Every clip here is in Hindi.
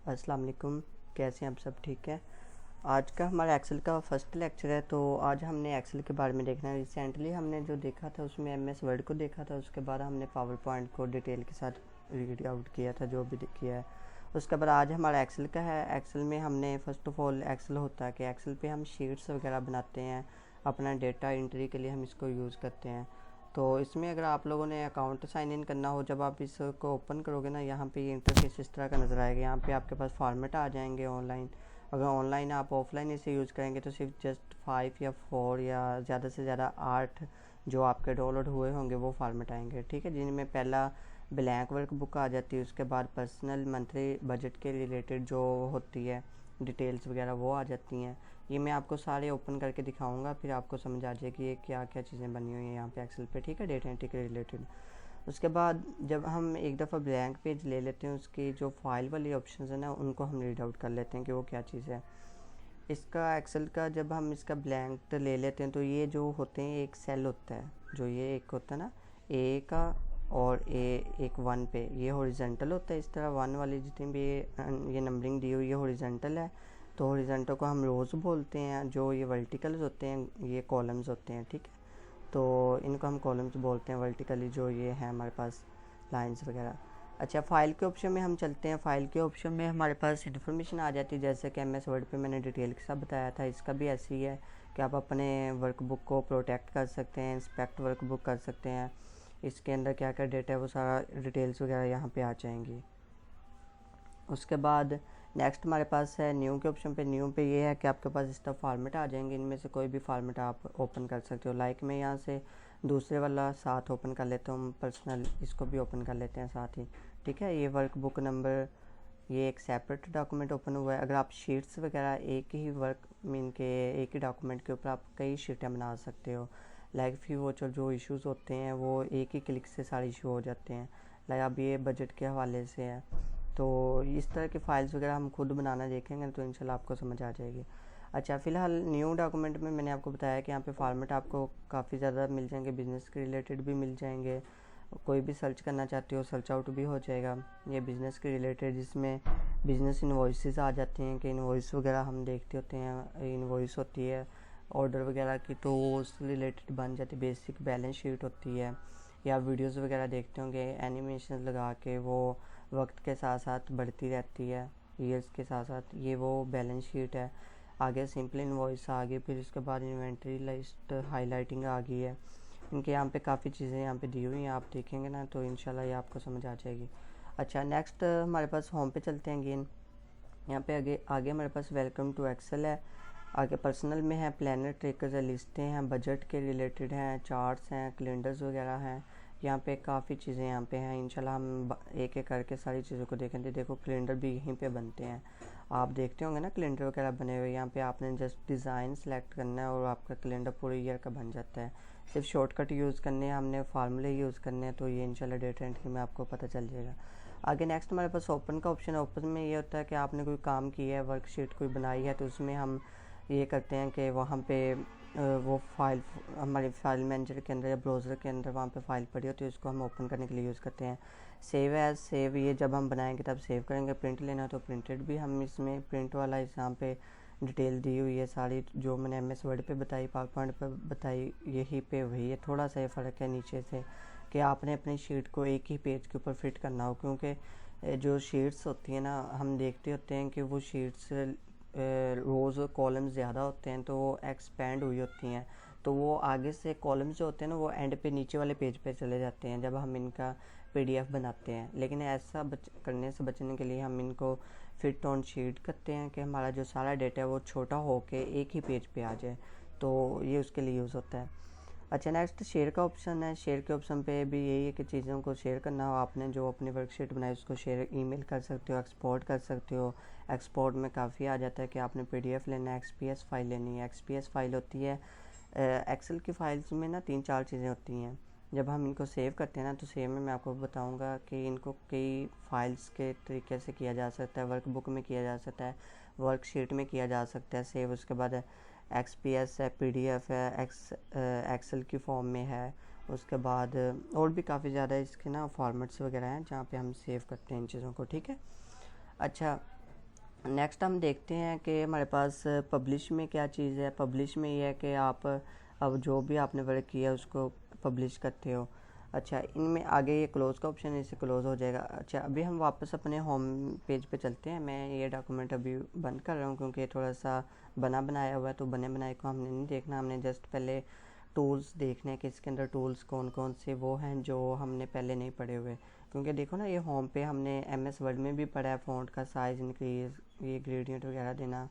अस्सलाम वालेकुम। कैसे हैं आप सब? ठीक है। आज का हमारा एक्सेल का फर्स्ट लेक्चर है, तो आज हमने एक्सेल के बारे में देखना है। रिसेंटली हमने जो देखा था उसमें एमएस वर्ड को देखा था, उसके बाद हमने पावर पॉइंट को डिटेल के साथ रीड आउट किया था, जो भी किया है। उसके बाद आज हमारा एक्सेल का है। एक्सेल में हमने फ़र्स्ट ऑफ ऑल एक्सेल होता है कि एक्सेल पे हम शीट्स वगैरह बनाते हैं, अपना डेटा एंट्री के लिए हम इसको यूज़ करते हैं। तो इसमें अगर आप लोगों ने अकाउंट साइन इन करना हो, जब आप इसको ओपन करोगे ना, यहाँ पे ये इंटरफेस इस तरह का नज़र आएगा। यहाँ पे आपके पास फॉर्मेट आ जाएंगे ऑनलाइन। अगर ऑनलाइन आप ऑफलाइन इसे यूज़ करेंगे तो सिर्फ जस्ट 5 या 4 या ज़्यादा से ज़्यादा 8 जो आपके डाउनलोड हुए होंगे वो फॉर्मेट आएंगे, ठीक है। जिनमें पहला ब्लैंक वर्क बुक आ जाती है, उसके बाद पर्सनल मंथली बजट के रिलेटेड जो होती है डिटेल्स वगैरह वो आ जाती हैं। ये मैं आपको सारे ओपन करके दिखाऊंगा, फिर आपको समझ आ जाएगी ये क्या क्या चीज़ें बनी हुई हैं यहाँ पे एक्सेल पे, ठीक है, डेटा एंट्री के रिलेटेड। उसके बाद जब हम एक दफ़ा ब्लैंक पेज ले लेते हैं, उसकी जो फाइल वाली ऑप्शन है ना, उनको हम रीड आउट कर लेते हैं कि वो क्या चीज़ है। इसका एक्सेल का जब हम इसका ब्लैंक ले लेते हैं तो ये जो होते हैं एक सेल होता है, जो ये एक होता है ना ए का, और ए एक 1 पे, ये हॉरिजेंटल होता है। इस तरह 1 वाली जितनी भी ये नंबरिंग दी हुई है हॉरिजेंटल है, तो हॉरिजेंटल को हम रोज़ बोलते हैं। जो ये वर्टिकल्स होते हैं ये कॉलम्स होते हैं, ठीक है। तो इनको हम कॉलम्स बोलते हैं वर्टिकली, जो ये है हमारे पास लाइंस वगैरह। अच्छा, फाइल के ऑप्शन में हम चलते हैं। फाइल के ऑप्शन में हमारे पास इन्फॉर्मेशन आ जाती है, जैसे कि एमएस वर्ड पे मैंने डिटेल के साथ बताया था। इसका भी ऐसी ही है कि आप अपने वर्कबुक को प्रोटेक्ट कर सकते हैं, इंस्पेक्ट वर्कबुक कर सकते हैं। इसके अंदर क्या क्या डेटा है वो सारा डिटेल्स वगैरह यहाँ पे आ जाएंगी। उसके बाद नेक्स्ट हमारे पास है न्यू के ऑप्शन पे। न्यू पे ये है कि आपके पास इस तरह फॉर्मेट आ जाएंगे, इनमें से कोई भी फॉर्मेट आप ओपन कर सकते हो। लाइक मैं यहाँ से दूसरे वाला साथ ओपन कर लेता हूँ, पर्सनल, इसको भी ओपन कर लेते हैं साथ ही, ठीक है। ये वर्क बुक नंबर, ये एक सेपरेट डॉक्यूमेंट ओपन हुआ है। अगर आप शीट्स वगैरह एक ही वर्क मीन के एक ही डॉक्यूमेंट के ऊपर आप कई शीटें बना सकते हो। लाइक फ्यूचर जो इश्यूज़ होते हैं वो एक ही क्लिक से सारे इशू हो जाते हैं। लाइक अब ये बजट के हवाले से है, तो इस तरह के फाइल्स वगैरह हम खुद बनाना देखेंगे तो इंशाल्लाह आपको समझ आ जाएगी। अच्छा, फ़िलहाल न्यू डॉक्यूमेंट में मैंने आपको बताया कि यहाँ पे फॉर्मेट आपको काफ़ी ज़्यादा मिल जाएंगे, बिज़नेस के रिलेटेड भी मिल जाएंगे। कोई भी सर्च करना चाहते हो सर्च आउट भी हो जाएगा। ये बिज़नेस के रिलेटेड, जिसमें बिज़नेस इन्वॉइसेस आ जाते हैं कि इन्वॉइस वगैरह हम देखते होते हैं, इन्वॉइस होती है ऑर्डर वगैरह की, तो वो उससे रिलेटेड बन जाती है। बेसिक बैलेंस शीट होती है, या वीडियोस वगैरह देखते होंगे एनिमेशन लगा के, वो वक्त के साथ साथ बढ़ती रहती है, ईयर्स के साथ साथ, ये वो बैलेंस शीट है। आगे सिंपल इनवॉइस आ गई, फिर उसके बाद इन्वेंट्री लिस्ट हाईलाइटिंग आ गई है। इनके यहाँ पे काफ़ी चीज़ें यहाँ पे दी हुई हैं, आप देखेंगे ना तो इंशाल्लाह ये आपको समझ आ जाएगी। अच्छा, नेक्स्ट हमारे पास होम पे चलते हैं अगेन। यहाँ पे आगे आगे हमारे पास वेलकम टू एक्सेल है। आगे पर्सनल में है प्लानर, ट्रेकर्स है, लिस्टें हैं, बजट के रिलेटेड हैं, चार्ट्स हैं, कैलेंडर्स वगैरह हैं। यहाँ पे काफ़ी चीज़ें यहाँ पे हैं। इंशाल्लाह हम एक एक करके सारी चीज़ों को देखेंगे। देखो कैलेंडर भी यहीं पे बनते हैं, आप देखते होंगे ना कैलेंडर वगैरह बने हुए। यहाँ पे आपने जस्ट डिज़ाइन सेलेक्ट करना है और आपका कैलेंडर पूरे ईयर का बन जाता है। सिर्फ शॉर्टकट यूज़ करने हैं, हमने फार्मूले यूज़ करने हैं, तो ये इंशाल्लाह डेटा एंट्री में आपको पता चल जाएगा। आगे नेक्स्ट हमारे पास ओपन का ऑप्शन है। ओपन में ये होता है कि आपने कोई काम किया है, वर्कशीट कोई बनाई है, तो उसमें हम ये करते हैं कि वहाँ पे वो फाइल हमारे फाइल मैनेजर के अंदर या ब्राउज़र के अंदर वहाँ पे फाइल पड़ी होती है, उसको हम ओपन करने के लिए यूज़ करते हैं। सेव एज, सेव ये जब हम बनाएंगे तब सेव करेंगे। प्रिंट लेना तो प्रिंटेड भी हम इसमें प्रिंट वाला इस यहाँ पे डिटेल दी हुई है सारी, जो मैंने एमएस वर्ड पे बताई, पावर पॉइंट पे बताई, यही पे वही है। थोड़ा सा ये फ़र्क है नीचे से कि आपने अपनी शीट को एक ही पेज के ऊपर फिट करना हो, क्योंकि जो शीट्स होती हैं ना, हम देखते होते हैं कि वो शीट्स रोज़ कॉलम्स ज़्यादा होते हैं तो वो एक्सपेंड हुई होती हैं, तो वो आगे से कॉलम्स जो होते हैं ना वो एंड पे नीचे वाले पेज पे चले जाते हैं जब हम इनका पीडीएफ बनाते हैं। लेकिन ऐसा करने से बचने के लिए हम इनको फिट ऑन शीट करते हैं कि हमारा जो सारा डेटा है वो छोटा हो के एक ही पेज पे आ जाए, तो ये उसके लिए यूज़ होता है। अच्छा, नेक्स्ट शेयर का ऑप्शन है। शेयर के ऑप्शन पे भी यही है कि चीज़ों को शेयर करना हो, आपने जो अपनी वर्कशीट बनाई उसको शेयर ईमेल कर सकते हो, एक्सपोर्ट कर सकते हो। एक्सपोर्ट में काफ़ी आ जाता है कि आपने पीडीएफ लेना है, एक्सपीएस फाइल लेनी है। एक्सपीएस फाइल होती है एक्सेल की फाइल्स में ना 3-4 चीज़ें होती हैं। जब हम इनको सेव करते हैं ना, तो सेव में मैं आपको बताऊंगा कि इनको कई फाइल्स के तरीके से किया जा सकता है। वर्कबुक में किया जा सकता है, वर्कशीट में किया जा सकता है सेव। उसके बाद एक्सपीएस है, पीडीएफ है, एक्सेल की फॉर्म में है। उसके बाद और भी काफ़ी ज़्यादा इसके ना फॉर्मेट्स वगैरह हैं जहाँ पे हम सेव करते हैं इन चीज़ों को, ठीक है। अच्छा, नेक्स्ट हम देखते हैं कि हमारे पास पब्लिश में क्या चीज़ है। पब्लिश में ये है कि आप अब जो भी आपने वर्क किया है उसको पब्लिश करते हो। अच्छा, इनमें आगे ये क्लोज़ का ऑप्शन है, इससे क्लोज़ हो जाएगा। अच्छा, अभी हम वापस अपने होम पेज पे चलते हैं। मैं ये डॉक्यूमेंट अभी बंद कर रहा हूँ क्योंकि ये थोड़ा सा बना बनाया हुआ है, तो बने बनाए को हमने नहीं देखना। हमने जस्ट पहले टूल्स देखने हैं कि इसके अंदर टूल्स कौन कौन से वो हैं जो हमने पहले नहीं पढ़े हुए। क्योंकि देखो ना, ये होम पे हमने एमएस वर्ड में भी पढ़ा है, फ़ॉन्ट का साइज़ इंक्रीज़, ये ग्रेडियंट वगैरह देना,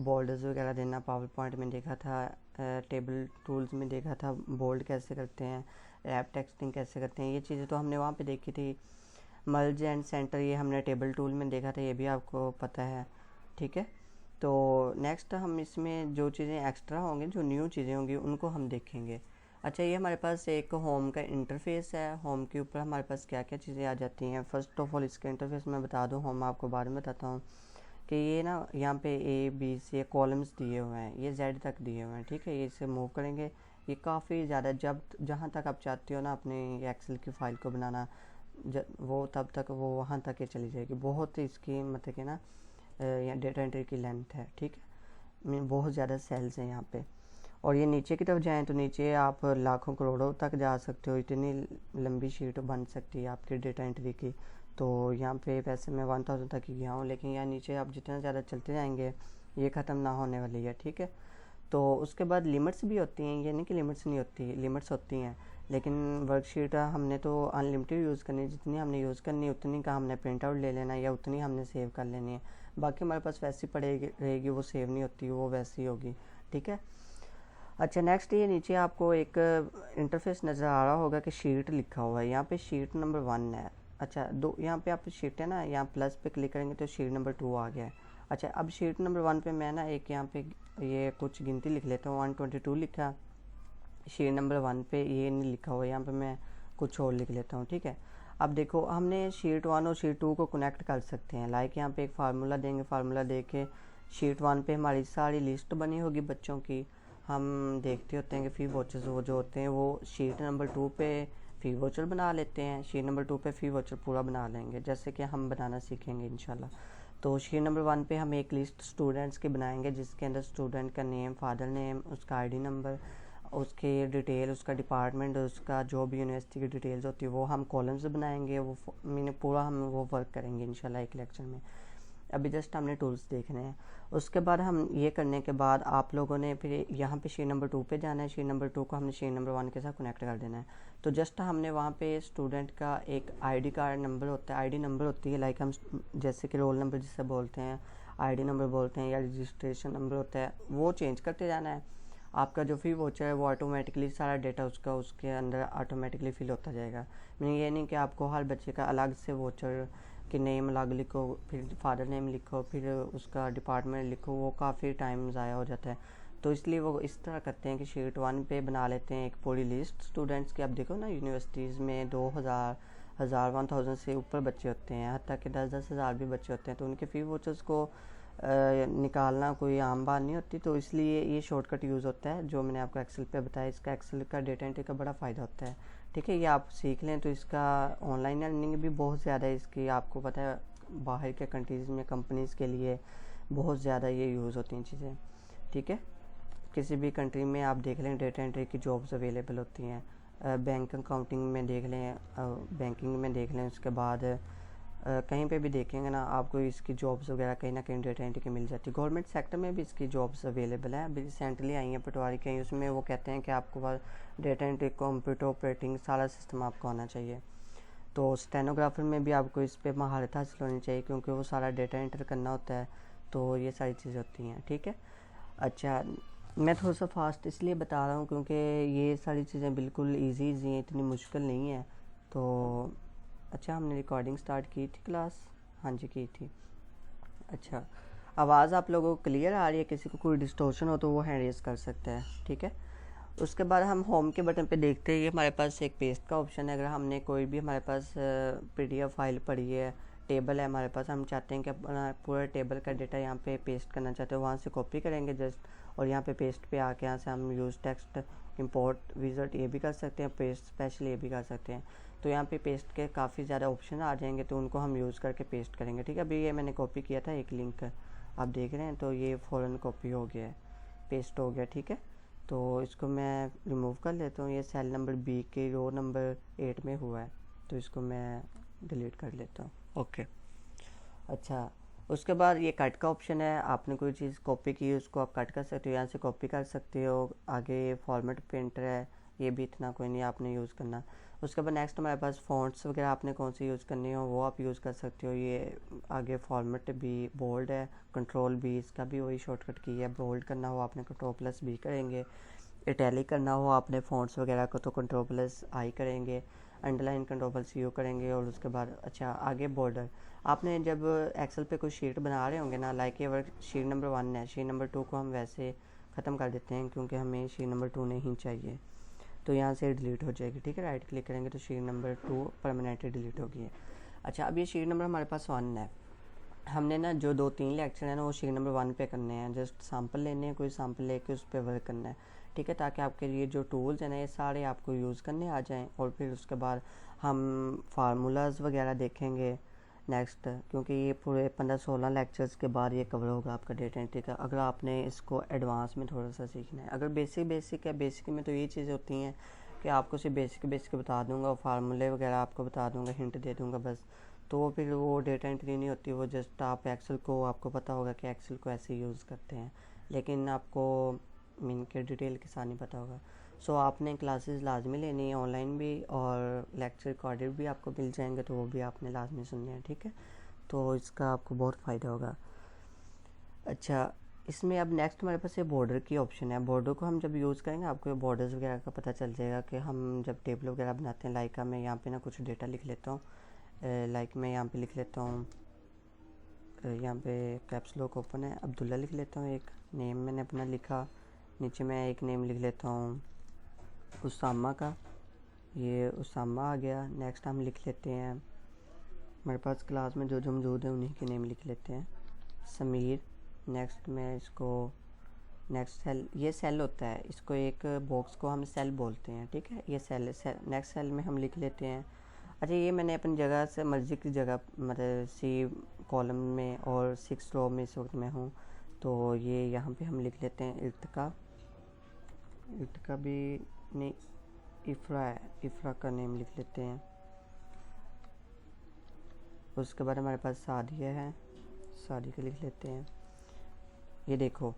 बॉर्डर्स वगैरह देना, पावर पॉइंट में देखा था, टेबल टूल्स में देखा था, बोल्ड कैसे करते हैं, रैप टेक्सटिंग कैसे करते हैं, ये चीज़ें तो हमने वहाँ पे देखी थी। मर्ज एंड सेंटर ये हमने टेबल टूल में देखा था, ये भी आपको पता है, ठीक है। तो नेक्स्ट हम इसमें जो चीज़ें एक्स्ट्रा होंगी, जो न्यू चीज़ें होंगी, उनको हम देखेंगे। अच्छा, ये हमारे पास एक होम का इंटरफेस है। होम के ऊपर हमारे पास क्या क्या चीज़ें आ जाती हैं। फ़र्स्ट ऑफ ऑल इसका इंटरफेस मैं बता दूं, होम आपको बाद में बताता हूँ कि ये ना यहाँ पे ए बी सी कॉलम्स दिए हुए हैं, ये जेड तक दिए हुए हैं, ठीक है। ये इसे मूव करेंगे, ये काफ़ी ज़्यादा, जब जहाँ तक आप चाहते हो ना अपने एक्सेल की फ़ाइल को बनाना, वो तब तक वो वहाँ तक ही चली जाएगी। बहुत इसकी मतलब कि ना यहाँ डेटा एंट्री की लेंथ है, ठीक है, बहुत ज़्यादा सेल्स हैं यहाँ पे। और ये नीचे की तरफ जाएं तो नीचे आप लाखों करोड़ों तक जा सकते हो, इतनी लंबी शीट बन सकती है आपकी डेटा एंट्री की। तो यहाँ पे वैसे मैं 1000 तक ही गया हूँ, लेकिन यहाँ नीचे आप जितना ज़्यादा चलते जाएंगे ये ख़त्म ना होने वाली है, ठीक है। तो उसके बाद लिमिट्स भी होती हैं, ये नहीं कि लिमिट्स नहीं होती, लिमिट्स होती हैं, लेकिन वर्कशीट हमने तो अनलिमिटेड यूज़ करनी है। जितनी हमने यूज़ करनी है उतनी का हमने प्रिंट आउट ले लेना है, या उतनी हमने सेव कर लेनी है। बाकी हमारे पास वैसी पड़ेगी रहेगी, वो सेव नहीं होती, वो वैसी होगी, ठीक है। अच्छा, नेक्स्ट ये नीचे आपको एक इंटरफेस नज़र आ रहा होगा कि शीट लिखा हुआ है, यहाँ पे शीट नंबर 1 है। अच्छा, दो यहाँ पे आप शीट है ना, यहाँ प्लस पे क्लिक करेंगे तो शीट नंबर 2 आ गया है। अच्छा, अब शीट नंबर 1 पे मैं ना एक यहाँ पे ये कुछ गिनती लिख लेता हूँ, 122 लिखा। शीट नंबर 1 पे ये नहीं लिखा हुआ, यहाँ पे मैं कुछ और लिख लेता हूँ, ठीक है। अब देखो, हमने शीट 1 और शीट 2 को कनेक्ट कर सकते हैं। लाइक यहाँ पे एक फार्मूला देंगे, फार्मूला दे के शीट 1 पे हमारी सारी लिस्ट बनी होगी बच्चों की। हम देखते होते हैं कि फ़ी वोचर्स वो जो होते हैं वो शीट नंबर 2 पे फ़ी वोचर बना लेते हैं, शीट नंबर 2 पे फ़ी वोचर पूरा बना लेंगे, जैसे कि हम बनाना सीखेंगे इंशाल्लाह। तो शीट नंबर 1 पे हम एक लिस्ट स्टूडेंट्स की बनाएंगे, जिसके अंदर स्टूडेंट का नेम, फादर नेम, उसका आईडी नंबर, उसकी डिटेल, उसका डिपार्टमेंट, उसका जो भी यूनिवर्सिटी की डिटेल्स होती है वो हम कॉलम्स बनाएंगे। वो मैंने पूरा हम वो वर्क करेंगे इंशाल्लाह एक लेक्चर में। अभी जस्ट हमने टूल्स देखने हैं। उसके बाद हम ये करने के बाद आप लोगों ने फिर यहाँ पे शीट नंबर 2 पे जाना है। शीट नंबर 2 को हमने शीट नंबर 1 के साथ कनेक्ट कर देना है। तो जस्ट हमने वहाँ पे स्टूडेंट का एक आईडी कार्ड नंबर होता है, आईडी नंबर होती है, लाइक हम जैसे कि रोल नंबर जिसे बोलते हैं, आईडी नंबर बोलते हैं, या रजिस्ट्रेशन नंबर होता है, वो चेंज करते जाना है। आपका जो फ़ी वोचर है वो ऑटोमेटिकली सारा डेटा उसका उसके अंदर ऑटोमेटिकली फिल होता जाएगा। मीनिंग ये नहीं कि आपको हर बच्चे का अलग से वोचर कि नेम अलग लिखो, फिर फादर नेम लिखो, फिर उसका डिपार्टमेंट लिखो, वो काफ़ी टाइम ज़ाया हो जाता है। तो इसलिए वो इस तरह करते हैं कि शीट 1 पे बना लेते हैं एक पूरी लिस्ट स्टूडेंट्स की। अब देखो ना, यूनिवर्सिटीज़ में 2000 1000 से ऊपर बच्चे होते हैं, हत्ता कि 10-10 हज़ार भी बच्चे होते हैं। तो उनके फ़ी वोचर्स को निकालना कोई आम बात नहीं होती, तो इसलिए ये शॉर्टकट यूज़ होता है जो मैंने आपको एक्सेल पे बताया। इसका एक्सेल का डेटा एंट्री का बड़ा फ़ायदा होता है, ठीक है। ये आप सीख लें तो इसका ऑनलाइन अर्निंग भी बहुत ज़्यादा है इसकी। आपको पता है बाहर के कंट्रीज़ में कंपनीज़ के लिए बहुत ज़्यादा ये यूज़ होती हैं चीज़ें, ठीक है। किसी भी कंट्री में आप देख लें डेटा एंट्री की जॉब्स अवेलेबल होती हैं। बैंक अकाउंटिंग में देख लें, बैंकिंग में देख लें, उसके बाद कहीं पे भी देखेंगे ना आपको इसकी जॉब्स वगैरह कहीं ना कहीं डेटा एंट्री की मिल जाती है। गवर्नमेंट सेक्टर में भी इसकी जॉब्स अवेलेबल हैं, अभी रिसेंटली आई हैं पटवारी कहीं, उसमें वो कहते हैं कि आपको पास डेटा एंट्री, कंप्यूटर ऑपरेटिंग सारा सिस्टम आपको आना चाहिए। तो स्टेनोग्राफर में भी आपको इस पर महारत हासिल होनी चाहिए, क्योंकि वो सारा डेटा एंटर करना होता है। तो ये सारी चीज़ें होती हैं, ठीक है। अच्छा, मैं थोड़ा सा फास्ट इसलिए बता रहा हूँ क्योंकि ये सारी चीज़ें बिल्कुल इजी हैं, इतनी मुश्किल नहीं है। तो अच्छा, हमने रिकॉर्डिंग स्टार्ट की थी क्लास, हाँ जी की थी। अच्छा, आवाज़ आप लोगों को क्लियर आ रही है? किसी को कोई डिस्टॉर्शन हो तो वो हैंड रेज कर सकता है, ठीक है। उसके बाद हम होम के बटन पे देखते हैं, ये हमारे पास एक पेस्ट का ऑप्शन है। अगर हमने कोई भी हमारे पास पीडीएफ फाइल पड़ी है, टेबल है हमारे पास, हम चाहते हैं कि अपना पूरा टेबल का डेटा यहाँ पे पेस्ट करना चाहते हैं, वहाँ से कॉपी करेंगे जस्ट, और यहाँ पे पेस्ट पे आके यहाँ से हम यूज़ टेक्स्ट, इंपोर्ट विजिट ये भी कर सकते हैं, पेस्ट स्पेशल ये भी कर सकते हैं। तो यहाँ पे पेस्ट के काफ़ी ज़्यादा ऑप्शन आ जाएंगे, तो उनको हम यूज़ करके पेस्ट करेंगे। ठीक है, अभी ये मैंने कॉपी किया था एक लिंक आप देख रहे हैं, तो ये फ़ौरन कॉपी हो गया है, पेस्ट हो गया। ठीक है, तो इसको मैं रिमूव कर लेता हूँ। ये सेल नंबर बी के रो नंबर 8 में हुआ है, तो इसको मैं डिलीट कर लेता हूँ। ओके, अच्छा, उसके बाद ये कट का ऑप्शन है। आपने कोई चीज़ कॉपी की उसको आप कट कर सकते हो, यहाँ से कॉपी कर सकते हो। आगे फॉर्मेट प्रिंटर है, ये भी इतना कोई नहीं आपने यूज़ करना। उसके बाद नेक्स्ट हमारे पास फ़ॉन्ट्स वगैरह आपने कौन सी यूज़ करनी हो वो आप यूज़ कर सकते हो। ये आगे फॉर्मेट भी बोल्ड है, कंट्रोल भी, इसका भी वही शॉर्टकट की है। बोल्ड करना हो आपने कंट्रोल+B करेंगे, इटैलिक करना हो आपने फ़ॉन्ट्स वगैरह को तो कंट्रोल+I करेंगे, अंडरलाइन कंट्रोल+U करेंगे। और उसके बाद अच्छा आगे बॉर्डर, आपने जब एक्सेल पे कोई शीट बना रहे होंगे ना, लाइक ये वर्क शीट नंबर 1 है, शीट नंबर 2 को हम वैसे ख़त्म कर देते हैं क्योंकि हमें शीट नंबर 2 नहीं चाहिए, तो यहाँ से डिलीट हो जाएगी। ठीक है, राइट क्लिक करेंगे तो शीट नंबर 2 परमानेंटली डिलीट हो गई है। अच्छा, अब ये शीट नंबर हमारे पास 1 है। हमने ना जो 2-3 लेक्चर हैं ना वो शीट नंबर 1 पे करने हैं, जस्ट सैम्पल लेने हैं, कोई सैम्पल लेके उस पर वर्क करना है। ठीक है, ताकि आपके लिए जो टूल्स हैं ना ये सारे आपको यूज़ करने आ जाएं। और फिर उसके बाद हम फार्मूलाज वगैरह देखेंगे नेक्स्ट, क्योंकि ये पूरे 15-16 लेक्चर्स के बाद ये कवर होगा आपका डेटा एंट्री का, अगर आपने इसको एडवांस में थोड़ा सा सीखना है। अगर बेसिक है, बेसिक में तो ये चीज़ें होती हैं कि आपको सिर्फ बेसिक बता दूंगा, फार्मूले वगैरह आपको बता दूंगा, हिंट दे दूंगा बस, तो फिर वो डेटा एंट्री नहीं होती। वो जस्ट आप एक्सेल को, आपको पता होगा कि एक्सेल को ऐसे यूज़ करते हैं, लेकिन आपको मीन के डिटेल के साथ नहीं पता होगा। सो आपने क्लासेस लाजमी लेनी है, ऑनलाइन भी, और लेक्चर रिकॉर्डेड भी आपको मिल जाएंगे, तो वो भी आपने लाजमी सुनने हैं। ठीक है, तो इसका आपको बहुत फ़ायदा होगा। अच्छा, इसमें अब नेक्स्ट हमारे पास ये बॉर्डर की ऑप्शन है। बॉर्डर को हम जब यूज़ करेंगे आपको बॉर्डर्स वगैरह का पता चल जाएगा कि हम जब टेबल वगैरह बनाते हैं। लाइक मैं यहाँ पे ना कुछ डेटा लिख लेता हूँ, लाइक मैं यहाँ पे लिख लेता हूँ, यहाँ पे कैप्स लॉक ओपन है, अब्दुल्ला लिख लेता हूँ, एक नेम मैंने अपना लिखा, नीचे मैं एक नेम लिख लेता हूँ उसामा का, ये उसामा आ गया। नेक्स्ट हम लिख लेते हैं, हमारे पास क्लास में जो जो मौजूद है उन्हीं के नेम लिख लेते हैं, समीर। नेक्स्ट मैं इसको, नेक्स्ट सेल, ये सेल होता है, इसको एक बॉक्स को हम सेल बोलते हैं। ठीक है, ये सेल नेक्स्ट सेल में हम लिख लेते हैं। अच्छा, ये मैंने अपनी जगह से मर्जी की जगह, मतलब सी कॉलम में और 6 रो में इस वक्त मैं हूँ, तो ये यहाँ पे हम लिख लेते हैं इर्तिका भी नहीं, इफ्रा है, इफ्रा का नेम लिख लेते हैं। उसके बाद हमारे पास सादिया है, सादी का लिख लेते हैं। ये देखो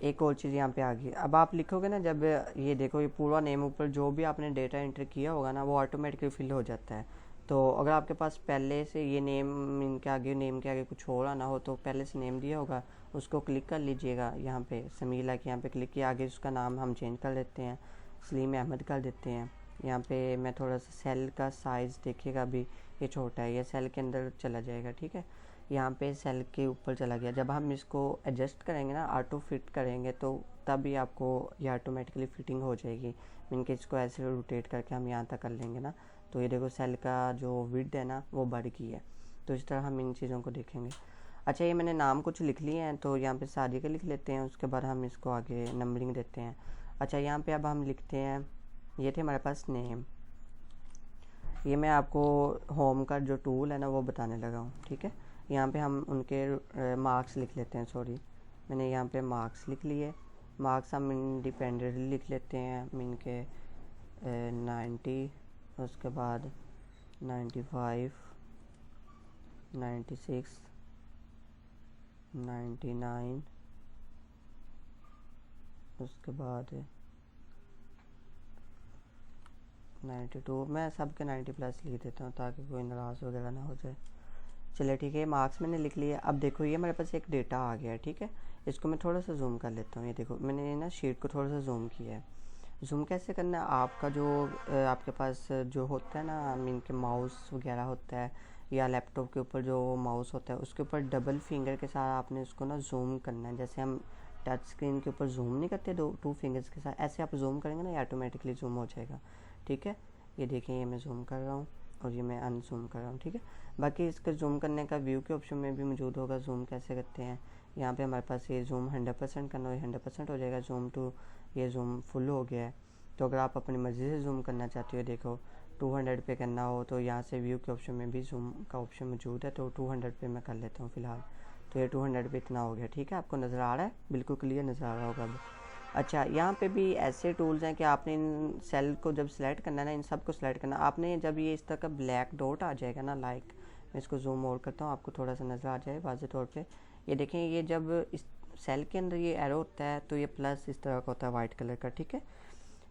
एक और चीज़ यहाँ पे आ गई। अब आप लिखोगे ना, जब ये देखो ये पूरा नेम ऊपर जो भी आपने डेटा एंटर किया होगा ना वो ऑटोमेटिकली फिल हो जाता है। तो अगर आपके पास पहले से ये नेम इनके आगे, नेम के आगे कुछ और आना हो, तो पहले से नेम दिया होगा उसको क्लिक कर लीजिएगा। यहाँ पे समीला के यहाँ पे क्लिक किया, आगे उसका नाम हम चेंज कर लेते हैं, सलीम अहमद कर देते हैं। यहाँ पे मैं थोड़ा सा सेल का साइज़ देखिएगा, अभी ये छोटा है, ये सेल के अंदर चला जाएगा। ठीक है, यहाँ पे सेल के ऊपर चला गया। जब हम इसको एडजस्ट करेंगे ना, ऑटो फिट करेंगे, तो तभी आपको ये ऑटोमेटिकली फिटिंग हो जाएगी। मीन के इसको ऐसे रोटेट करके हम यहाँ तक कर लेंगे ना, तो ये देखो सेल का जो विड्थ है ना वो बढ़ गई है। तो इस तरह हम इन चीज़ों को देखेंगे। अच्छा, ये मैंने नाम कुछ लिख लिए हैं, तो यहाँ पे सादी का लिख लेते हैं, उसके बाद हम इसको आगे नंबरिंग देते हैं। अच्छा, यहाँ पे अब हम लिखते हैं, ये थे हमारे पास नेम। ये मैं आपको होम का जो टूल है ना वो बताने लगा हूँ। ठीक है, यहाँ पे हम उनके मार्क्स लिख लेते हैं, सॉरी मैंने यहाँ पे मार्क्स लिख लिए। मार्क्स हम इंडिपेंडेंटली लिख लेते हैं, मीन के 90, उसके बाद 95, 96, 99, उसके बाद 92। मैं सबके 90+ लिख देता हूँ ताकि कोई नाराज़ वगैरह ना हो जाए। चलिए ठीक है, मार्क्स मैंने लिख लिया। अब देखो ये हमारे पास एक डेटा आ गया है। ठीक है, इसको मैं थोड़ा सा जूम कर लेता हूँ। ये देखो मैंने ना शीट को थोड़ा सा जूम किया है। जूम कैसे करना है, आपका जो आपके पास जो होता है ना, मीन के माउस वगैरह होता है, या लैपटॉप के ऊपर जो माउस होता है उसके ऊपर डबल फिंगर के साथ आपने उसको ना जूम करना है। जैसे हम टच स्क्रीन के ऊपर जूम नहीं करते 2 फिंगर्स के साथ, ऐसे आप जूम करेंगे ना, ये ऑटोमेटिकली जूम हो जाएगा। ठीक है, ये देखिए ये मैं जूम कर रहा हूँ और ये मैं अनजूम कर रहा हूँ। ठीक है, बाकी इसका जूम करने का व्यू के ऑप्शन में भी मौजूद होगा, जूम कैसे करते हैं। यहाँ पे हमारे पास ये जूम 100% करना हो, 100% हो जाएगा। जूम टू, ये जूम फुल हो गया है। तो अगर आप अपनी मर्ज़ी से जूम करना चाहते हो, देखो 200 पे करना हो तो यहाँ से व्यू के ऑप्शन में भी जूम का ऑप्शन मौजूद है, तो 200 पे मैं कर लेता हूँ फ़िलहाल। तो ये 200 पे इतना हो गया, ठीक है, आपको नज़र आ रहा है, बिल्कुल क्लियर नज़र आ रहा होगा अब। अच्छा, यहाँ पे भी ऐसे टूल्स हैं कि आपने इन सेल को जब सेलेक्ट करना है ना, इन सब को सेलेक्ट करना, आपने जब ये इस तरह का ब्लैक डॉट आ जाएगा ना, लाइक मैं इसको जूम और करता हूँ, आपको थोड़ा सा नज़र आ जाए वाज़ेह तौर पे। ये देखें, ये जब इस सेल के अंदर ये एरो होता है तो ये प्लस इस तरह का होता है वाइट कलर का, ठीक है।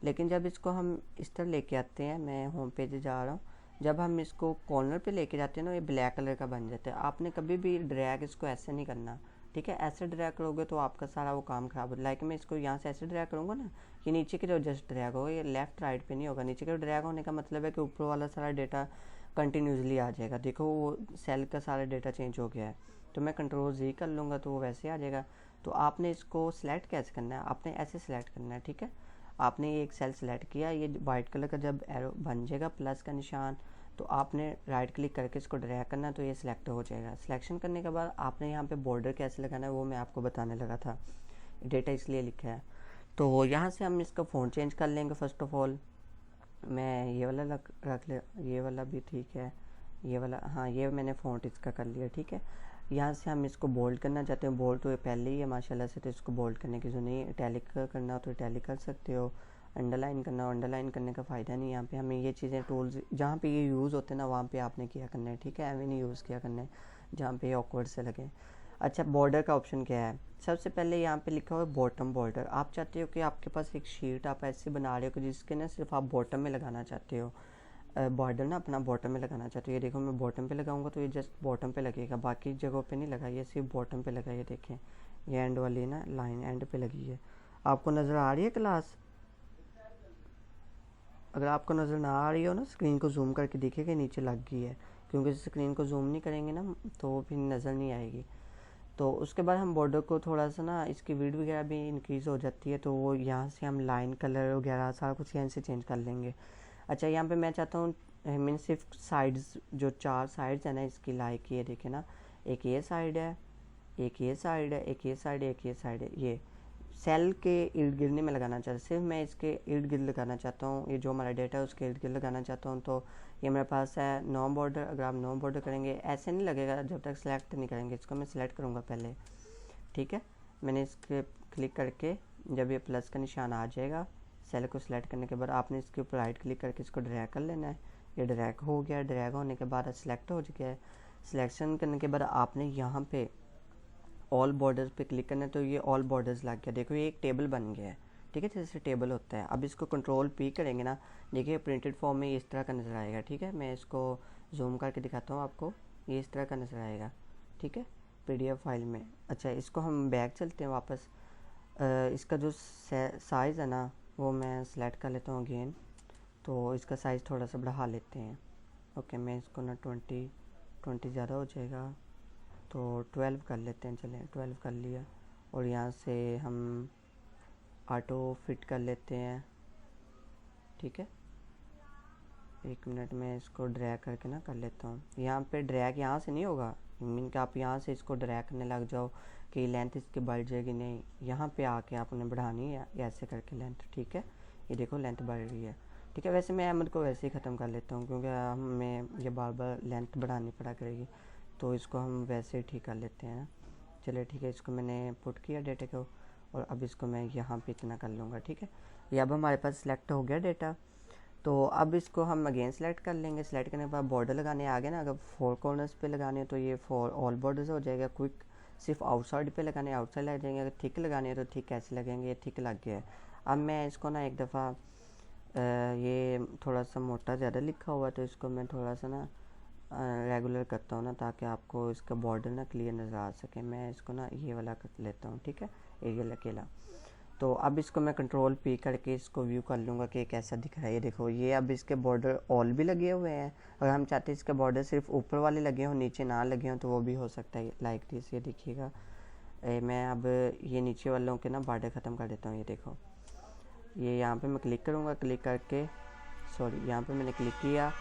लेकिन जब इसको हम इस तरह लेके आते हैं, मैं होम पेज जा रहा हूँ, जब हम इसको कॉर्नर पे लेके जाते हैं ना, ये ब्लैक कलर का बन जाता है। आपने कभी भी ड्रैग इसको ऐसे नहीं करना, ठीक है। ऐसे ड्रैग करोगे तो आपका सारा वो काम खराब हो। लाइक मैं इसको यहाँ से ऐसे ड्रैग करूँगा ना, ये नीचे की जो जस्ट ड्रैग होगा, ये लेफ्ट राइट पे नहीं होगा। नीचे का ड्रैग होने का मतलब है कि ऊपर वाला सारा डेटा कंटिन्यूसली आ जाएगा। देखो वो सेल का सारा डेटा चेंज हो गया है, तो मैं कंट्रोल Z कर लूँगा तो वो वैसे आ जाएगा। तो आपने इसको सिलेक्ट कैसे करना है, आपने ऐसे सिलेक्ट करना है, ठीक है। आपने ये एक सेल सेलेक्ट किया, ये वाइट कलर का जब एरो बन जाएगा प्लस का निशान, तो आपने राइट क्लिक करके इसको ड्रैग करना, तो ये सिलेक्ट हो जाएगा। सिलेक्शन करने के बाद आपने यहाँ पे बॉर्डर कैसे लगाना है वो मैं आपको बताने लगा था, डेटा इसलिए लिखा है। तो यहाँ से हम इसका फ़ॉन्ट चेंज कर लेंगे। फ़र्स्ट ऑफ ऑल मैं ये वाला रख ले, ये वाला भी ठीक है, ये वाला, हाँ ये मैंने फ़ॉन्ट इसका कर लिया, ठीक है। यहाँ से हम इसको बोल्ड करना चाहते हैं, बोल्ड तो ये पहले ही है माशाल्लाह से, तो इसको बोल्ड करने की ज़रूरत नहीं। इटैलिक करना हो तो इटैलिक कर सकते हो, अंडरलाइन करना हो, अंडरलाइन करने का फ़ायदा नहीं। यहाँ पे हमें ये चीज़ें टूल्स जहाँ पे ये यूज़ होते हैं ना, वहाँ पे आपने किया करना है, ठीक है। एवं नहीं यूज़ किया करना है जहाँ पे ऑकवर्ड से लगे। अच्छा, बॉर्डर का ऑप्शन क्या है, सबसे पहले यहाँ पे लिखा हुआ है बॉटम बॉर्डर। आप चाहते हो कि आपके पास एक शीट आप ऐसे बना रहे हो कि जिसके ना सिर्फ आप बॉटम में लगाना चाहते हो, बॉर्डर ना अपना बॉटम में लगाना चाहते हो। ये देखो मैं बॉटम पे लगाऊंगा तो ये जस्ट बॉटम पे लगेगा, बाकी जगहों पे नहीं लगा, ये सिर्फ बॉटम पे लगा। ये देखें, ये एंड वाली ना लाइन एंड पे लगी है। आपको नज़र आ रही है क्लास? अगर आपको नज़र ना आ रही हो ना, स्क्रीन को जूम करके देखिए नीचे लग गई है, क्योंकि स्क्रीन को जूम नहीं करेंगे ना तो फिर नज़र नहीं आएगी। तो उसके बाद हम बॉर्डर को थोड़ा सा ना, इसकी विड्थ वगैरह भी इंक्रीज़ हो जाती है, तो वो यहाँ से हम लाइन कलर वगैरह सारा कुछ यहाँ से चेंज कर लेंगे। अच्छा, यहाँ पे मैं चाहता हूँ मीन सिर्फ साइड्स, जो 4 साइड्स है ना इसकी, लाइक ये देखे ना, एक ये साइड है, एक ये साइड है, एक ये साइड है, एक ये साइड है, ये सेल के इर्द गिर्द नहीं मैं लगाना चाहता, सिर्फ मैं इसके इर्द गिर्द लगाना चाहता हूँ। ये जो हमारा डेटा है उसके इर्द गिर्द लगाना चाहता हूँ। तो ये मेरे पास है नो बॉर्डर। अगर आप नो बॉर्डर करेंगे ऐसे नहीं लगेगा जब तक सेलेक्ट नहीं करेंगे। इसको मैं सिलेक्ट करूँगा पहले, ठीक है। मैंने इसके क्लिक करके, जब ये प्लस का निशान आ जाएगा, सेल को सिलेक्ट करने के बाद आपने इसके ऊपर राइट क्लिक करके इसको ड्रैग कर लेना है। ये ड्रैग हो गया, ड्रैग होने के बाद सिलेक्ट हो गया है। सिलेक्शन करने के बाद आपने यहाँ पे ऑल बॉर्डर्स पे क्लिक करना है, तो ये ऑल बॉर्डर्स लग गया। देखो ये एक टेबल बन गया है, ठीक है, जैसे टेबल होता है। अब इसको कंट्रोल P करेंगे ना, देखिए प्रिंटेड फॉर्म में इस तरह का नज़र आएगा, ठीक है। मैं इसको जूम करके दिखाता हूँ आपको, ये इस तरह का नज़र आएगा, ठीक है, PDF फाइल में। अच्छा, इसको हम बैक चलते हैं वापस। इसका जो साइज़ है ना वो मैं सिलेक्ट कर लेता हूँ अगेन, तो इसका साइज़ थोड़ा सा बढ़ा लेते हैं। ओके, मैं इसको ना 20 ज़्यादा हो जाएगा तो 12 कर लेते हैं, चलें 12 कर लिया। और यहाँ से हम ऑटो फिट कर लेते हैं, ठीक है। 1 मिनट में इसको ड्रैग करके ना कर लेता हूँ। यहाँ पे ड्रैग यहाँ से नहीं होगा, मीन कि आप यहाँ से इसको ड्रैग करने लग जाओ कि लेंथ इसकी बढ़ जाएगी, नहीं, यहाँ पे आके आपने बढ़ानी है ऐसे करके लेंथ, ठीक है। ये देखो लेंथ बढ़ रही है, ठीक है। वैसे मैं अहमद को वैसे ही ख़त्म कर लेता हूँ क्योंकि हमें ये बार बार लेंथ बढ़ानी पड़ा करेगी, तो इसको हम वैसे ही ठीक कर लेते हैं ना। चलिए ठीक है, इसको मैंने पुट किया डेटा को, और अब इसको मैं यहाँ पे इतना कर लूँगा, ठीक है। ये अब हमारे पास सिलेक्ट हो गया डेटा। तो अब इसको हम अगेन सेलेक्ट कर लेंगे। सेलेक्ट करने के बाद बॉर्डर लगाने आगे ना, अगर 4 कॉर्नर्स पे लगाने हैं तो ये 4 ऑल बॉर्डर्स हो जाएगा। क्विक सिर्फ आउटसाइड पे लगाने, आउटसाइड लग जाएंगे। अगर थिक लगाने हैं तो थिक कैसे लगेंगे, ये थिक लग गया है। अब मैं इसको ना एक दफ़ा, ये थोड़ा सा मोटा ज़्यादा लिखा हुआ है तो इसको मैं थोड़ा सा ना रेगुलर करता हूँ ना, ताकि आपको इसका बॉर्डर ना क्लियर नज़र आ सके। मैं इसको ना ये वाला कर लेता हूँ, ठीक है, एरियल अकेला। तो अब इसको मैं कंट्रोल P करके इसको व्यू कर लूँगा कि कैसा दिख रहा है। ये देखो, ये अब इसके बॉर्डर ऑल भी लगे हुए हैं। अगर हम चाहते हैं इसके बॉर्डर सिर्फ ऊपर वाले लगे हों, नीचे ना लगे हों, तो वो भी हो सकता है, लाइक दिस। ये देखिएगा, मैं अब ये नीचे वालों के ना बॉर्डर ख़त्म कर देता हूँ। ये देखो, ये यहाँ पे मैं क्लिक करूँगा, क्लिक करके सॉरी यहाँ पे मैंने क्लिक किया,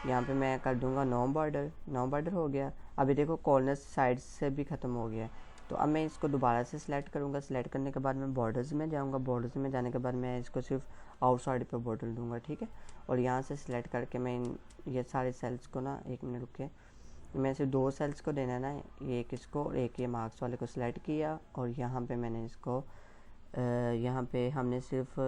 यहाँ पे मैं कर दूँगा नो बॉर्डर। नो बॉर्डर हो गया। अभी देखो कॉर्नर साइड से भी ख़त्म हो गया। तो अब मैं इसको दोबारा से सिलेक्ट करूँगा। सिलेक्ट करने के बाद मैं बॉर्डर्स में जाऊँगा। बॉर्डर्स में जाने के बाद मैं इसको सिर्फ आउटसाइड पे बॉर्डर दूंगा, ठीक है। और यहाँ से सिलेक्ट करके मैं ये सारे सेल्स को ना, 1 मिनट रुके, मैं सिर्फ 2 सेल्स को देना है ना, एक इसको और एक ये मार्क्स वाले को सिलेक्ट किया। और यहाँ पे मैंने इसको यहाँ पे हमने सिर्फ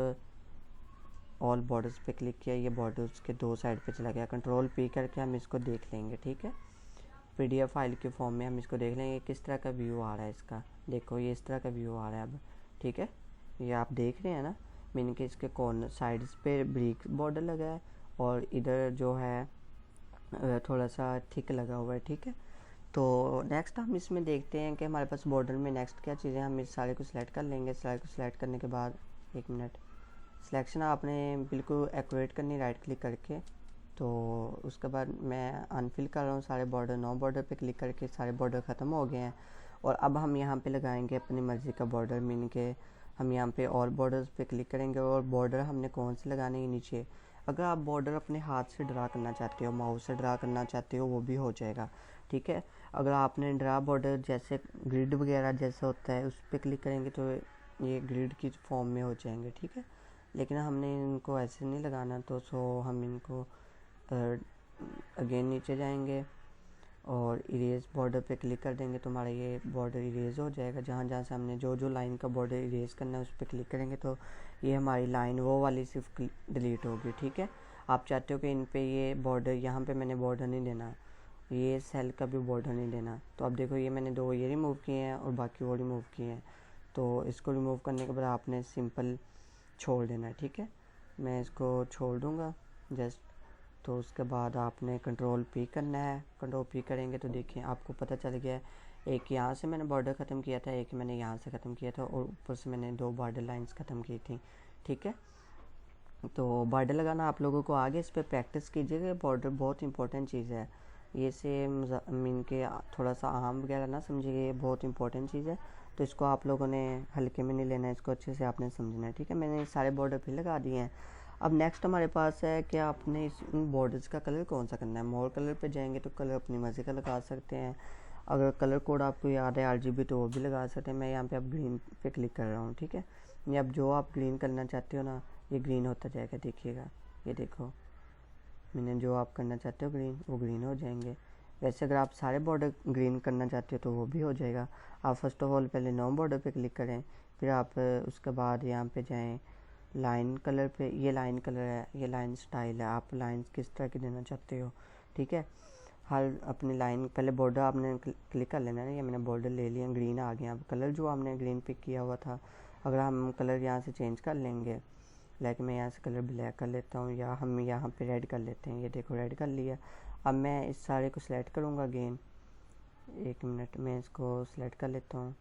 ऑल बॉर्डर्स पे क्लिक किया। ये बॉर्डर्स के 2 साइड पे चला गया। कंट्रोल पी करके हम इसको देख लेंगे, ठीक है। PDF फाइल के फॉर्म में हम इसको देख लेंगे किस तरह का व्यू आ रहा है इसका। देखो ये इस तरह का व्यू आ रहा है अब, ठीक है। ये आप देख रहे हैं ना, मैंने कि इसके कॉर्नर साइड्स पे ब्रिक बॉर्डर लगा है और इधर जो है थोड़ा सा थिक लगा हुआ है, ठीक है। तो नेक्स्ट हम इसमें देखते हैं कि हमारे पास बॉर्डर में नेक्स्ट क्या चीज़ें। हम इस सारे को सिलेक्ट कर लेंगे। सारे को सिलेक्ट करने के बाद 1 मिनट, सिलेक्शन आपने बिल्कुल एक्यूरेट करनी, राइट क्लिक करके। तो उसके बाद मैं अनफिल कर रहा हूँ सारे बॉर्डर। 9 बॉर्डर पे क्लिक करके सारे बॉर्डर ख़त्म हो गए हैं। और अब हम यहाँ पे लगाएंगे अपनी मर्ज़ी का बॉर्डर, मीन के हम यहाँ पे ऑल बॉर्डर्स पे क्लिक करेंगे। और बॉर्डर हमने कौन से लगाने हैं, नीचे। अगर आप बॉर्डर अपने हाथ से ड्रा करना चाहते हो, माउस से ड्रा करना चाहते हो, वो भी हो जाएगा, ठीक है। अगर आपने ड्रा बॉर्डर जैसे ग्रिड वगैरह जैसा होता है उस पर क्लिक करेंगे तो ये ग्रिड की फॉर्म में हो जाएंगे, ठीक है। लेकिन हमने इनको ऐसे नहीं लगाना, तो हम इनको अगेन नीचे जाएंगे और इरेज बॉर्डर पे क्लिक कर देंगे तो हमारा ये बॉर्डर इरेज हो जाएगा। जहाँ जहाँ से हमने जो लाइन का बॉर्डर इरेज करना है उस पर क्लिक करेंगे तो ये हमारी लाइन वो वाली सिर्फ डिलीट होगी, ठीक है। आप चाहते हो कि इन पे ये बॉर्डर, यहाँ पे मैंने बॉर्डर नहीं देना, ये सेल का भी बॉर्डर नहीं देना। तो अब देखो ये मैंने 2 ये रिमूव किए हैं और बाकी वो रिमूव किए हैं। तो इसको रिमूव करने के बाद आपने सिंपल छोड़ देना है, ठीक है। मैं इसको छोड़ दूँगा जस्ट। तो उसके बाद आपने कंट्रोल पी करना है। कंट्रोल पी करेंगे तो देखिए आपको पता चल गया है, एक यहाँ से मैंने बॉर्डर ख़त्म किया था, एक मैंने यहाँ से ख़त्म किया था और ऊपर से मैंने 2 बॉर्डर लाइंस ख़त्म की थी, ठीक है। तो बॉर्डर लगाना आप लोगों को आगे इस पर प्रैक्टिस कीजिएगा। बॉर्डर बहुत इंपॉर्टेंट चीज़ है। ये से मीन के थोड़ा सा आम वगैरह ना समझिए, ये बहुत इंपॉर्टेंट चीज़ है। तो इसको आप लोगों ने हल्के में नहीं लेना है, इसको अच्छे से आपने समझना है, ठीक है। मैंने सारे बॉर्डर फिर लगा दिए हैं। अब नेक्स्ट हमारे पास है कि आपने इस बॉर्डर्स का कलर कौन सा करना है। मोर कलर पे जाएंगे तो कलर अपनी मर्ज़ी का लगा सकते हैं। अगर कलर कोड आपको याद है RGB तो वो भी लगा सकते हैं। मैं यहाँ पे अब ग्रीन पे क्लिक कर रहा हूँ, ठीक है। ये अब जो आप ग्रीन करना चाहते हो ना, ये ग्रीन होता जाएगा, देखिएगा। ये देखो मैंने जो आप करना चाहते हो ग्रीन, वो ग्रीन हो जाएंगे। वैसे अगर आप सारे बॉर्डर ग्रीन करना चाहते हो तो वो भी हो जाएगा। आप फर्स्ट ऑफ ऑल पहले 9 बॉर्डर पे क्लिक करें, फिर आप उसके बाद यहाँ पे जाएं लाइन कलर पे। ये लाइन कलर है, ये लाइन स्टाइल है, आप लाइन किस तरह की देना चाहते हो, ठीक है। हर अपनी लाइन पहले बॉर्डर आपने क्लिक कर लेना है। ये मैंने बॉर्डर ले लिया, ग्रीन आ गया। अब कलर जो आपने ग्रीन पिक किया हुआ था, अगर हम कलर यहाँ से चेंज कर लेंगे, लाइक मैं यहाँ से कलर ब्लैक कर लेता हूँ या हम यहाँ पे रेड कर लेते हैं। ये देखो रेड कर लिया। अब मैं इस सारे को सिलेक्ट करूँगा अगेन। 1 मिनट में इसको सिलेक्ट कर लेता हूँ।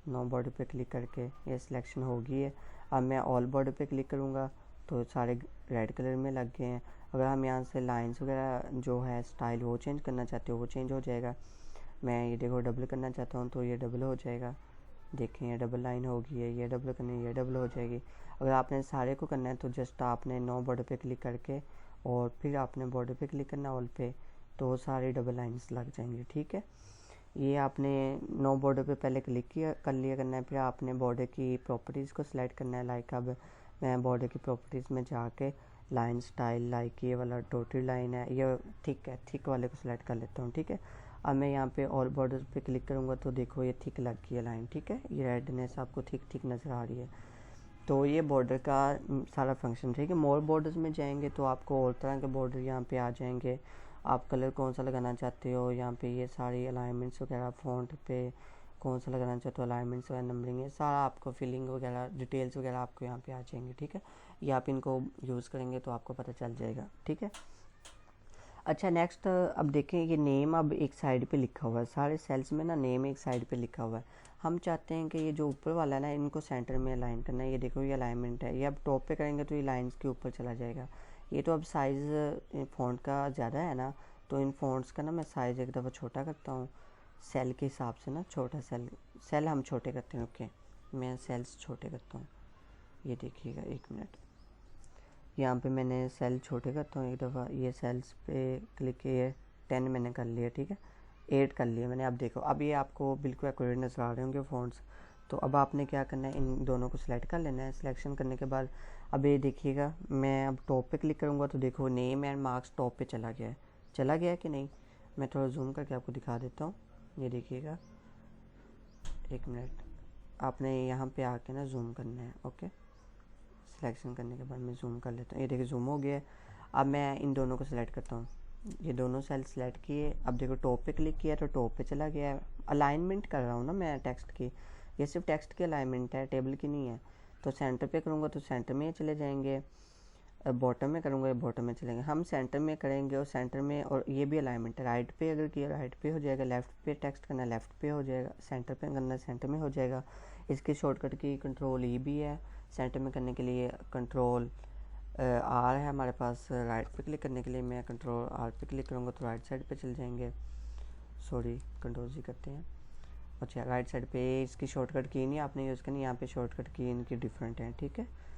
9 बॉर्डर पे क्लिक करके ये सिलेक्शन हो गई है। अब मैं ऑल बॉर्डर पे क्लिक करूँगा तो सारे रेड कलर में लग गए हैं। अगर हम यहाँ से लाइंस वगैरह जो है स्टाइल वो चेंज करना चाहते हो वो चेंज हो जाएगा। मैं ये देखो डबल करना चाहता हूँ तो ये डबल हो जाएगा। देखें ये डबल लाइन हो गई है, ये डबल करनी है, ये डबल हो जाएगी। अगर आपने सारे को करना है तो जस्ट आपने 9 बॉर्डर पे क्लिक करके और फिर आपने बॉर्डर पे क्लिक करना ऑल पे, तो सारी डबल लाइंस लग जाएंगी, ठीक है। ये आपने 9 बॉर्डर पे पहले क्लिक किया कर लिया करना है। फिर आपने बॉर्डर की प्रॉपर्टीज़ को सिलेक्ट करना है। लाइक अब मैं बॉर्डर की प्रॉपर्टीज़ में जाके लाइन स्टाइल, लाइक ये वाला डॉटेड लाइन है, ये थिक है, थिक वाले को सिलेक्ट कर लेता हूँ, ठीक है। अब मैं यहाँ पे ऑल बॉर्डर पे क्लिक करूँगा तो देखो ये थिक लग गई है लाइन, ठीक है। ये रेडनेस आपको थिक थिक नज़र आ रही है। तो ये बॉर्डर का सारा फंक्शन, ठीक है। मोर बॉर्डर्स में जाएंगे तो आपको और तरह के बॉर्डर यहाँ पे आ जाएंगे। आप कलर कौन सा लगाना चाहते हो, यहाँ पे ये सारी अलाइनमेंट्स वगैरह, फ़ॉन्ट पे कौन सा लगाना चाहते हो, अलाइनमेंट्स वगैरह, नंबरिंग, ये सारा आपको फिलिंग वगैरह, डिटेल्स वगैरह आपको यहाँ पे आ जाएंगे, ठीक है। ये आप इनको यूज़ करेंगे तो आपको पता चल जाएगा, ठीक है। अच्छा नेक्स्ट अब देखें, ये नेम अब एक साइड पे लिखा हुआ है। सारे सेल्स में ना नेम एक साइड पे लिखा हुआ है। हम चाहते हैं कि ये जो ऊपर वाला है ना, इनको सेंटर में अलाइन करना है। ये देखो ये अलाइनमेंट है, ये अब टॉप पे करेंगे तो ये लाइंस के ऊपर चला जाएगा। ये तो अब साइज़ फ़ॉन्ट का ज़्यादा है ना, तो इन फ़ॉन्ट्स का ना मैं साइज़ एक दफ़ा छोटा करता हूँ सेल के हिसाब से ना। छोटा सेल हम छोटे करते हैं, ओके। मैं सेल्स छोटे करता हूँ। ये देखिएगा 1 मिनट, यहाँ पे मैंने सेल छोटे करता हूँ एक दफ़ा। ये सेल्स पे क्लिक किए, 10 मैंने कर लिया, ठीक है। ऐड कर लिए मैंने। अब देखो, अब ये आपको बिल्कुल एक्यूरेट नज़र आ रहे होंगे फ़ॉन्ट्स। तो अब आपने क्या करना है, इन दोनों को सिलेक्ट कर लेना है। सिलेक्शन करने के बाद अब ये देखिएगा, मैं अब टॉप पे क्लिक करूँगा तो देखो नेम एंड मार्क्स टॉप पे चला गया है। चला गया है कि नहीं, मैं थोड़ा जूम करके आपको दिखा देता हूँ। ये देखिएगा, एक मिनट, आपने यहाँ पे आके ना जूम करना है। ओके, सिलेक्शन करने के बाद मैं जूम कर लेता हूँ। ये देखिए जूम हो गया है। अब मैं इन दोनों को सिलेक्ट करता हूँ, ये दोनों सेल सिलेक्ट किए। अब देखो टॉप पे क्लिक किया तो टॉप पे चला गया है। अलाइनमेंट कर रहा हूँ ना मैं टेक्स्ट की, ये सिर्फ टेक्स्ट की अलाइनमेंट है, टेबल की नहीं है। तो सेंटर पे करूँगा तो सेंटर में चले जाएंगे, बॉटम में करूँगा बॉटम में चलेंगे। हम सेंटर में करेंगे और सेंटर में, और ये भी अलाइनमेंट है। राइट पे अगर किया राइट पे हो जाएगा, लेफ़्ट पे टेक्स्ट करना लेफ़्ट पे हो जाएगा, सेंटर पे करना सेंटर में हो जाएगा। इसकी शॉर्टकट की कंट्रोल ई भी है, सेंटर में करने के लिए कंट्रोल आर है हमारे पास। राइट पे क्लिक करने के लिए मैं कंट्रोल आर पे क्लिक करूँगा तो राइट साइड पे चल जाएंगे। सॉरी, कंट्रोल जी करते हैं। अच्छा, राइट साइड पे इसकी शॉर्टकट की नहीं आपने यूज़ करनी, यहाँ पे शॉर्टकट की इनकी डिफरेंट है, ठीक है।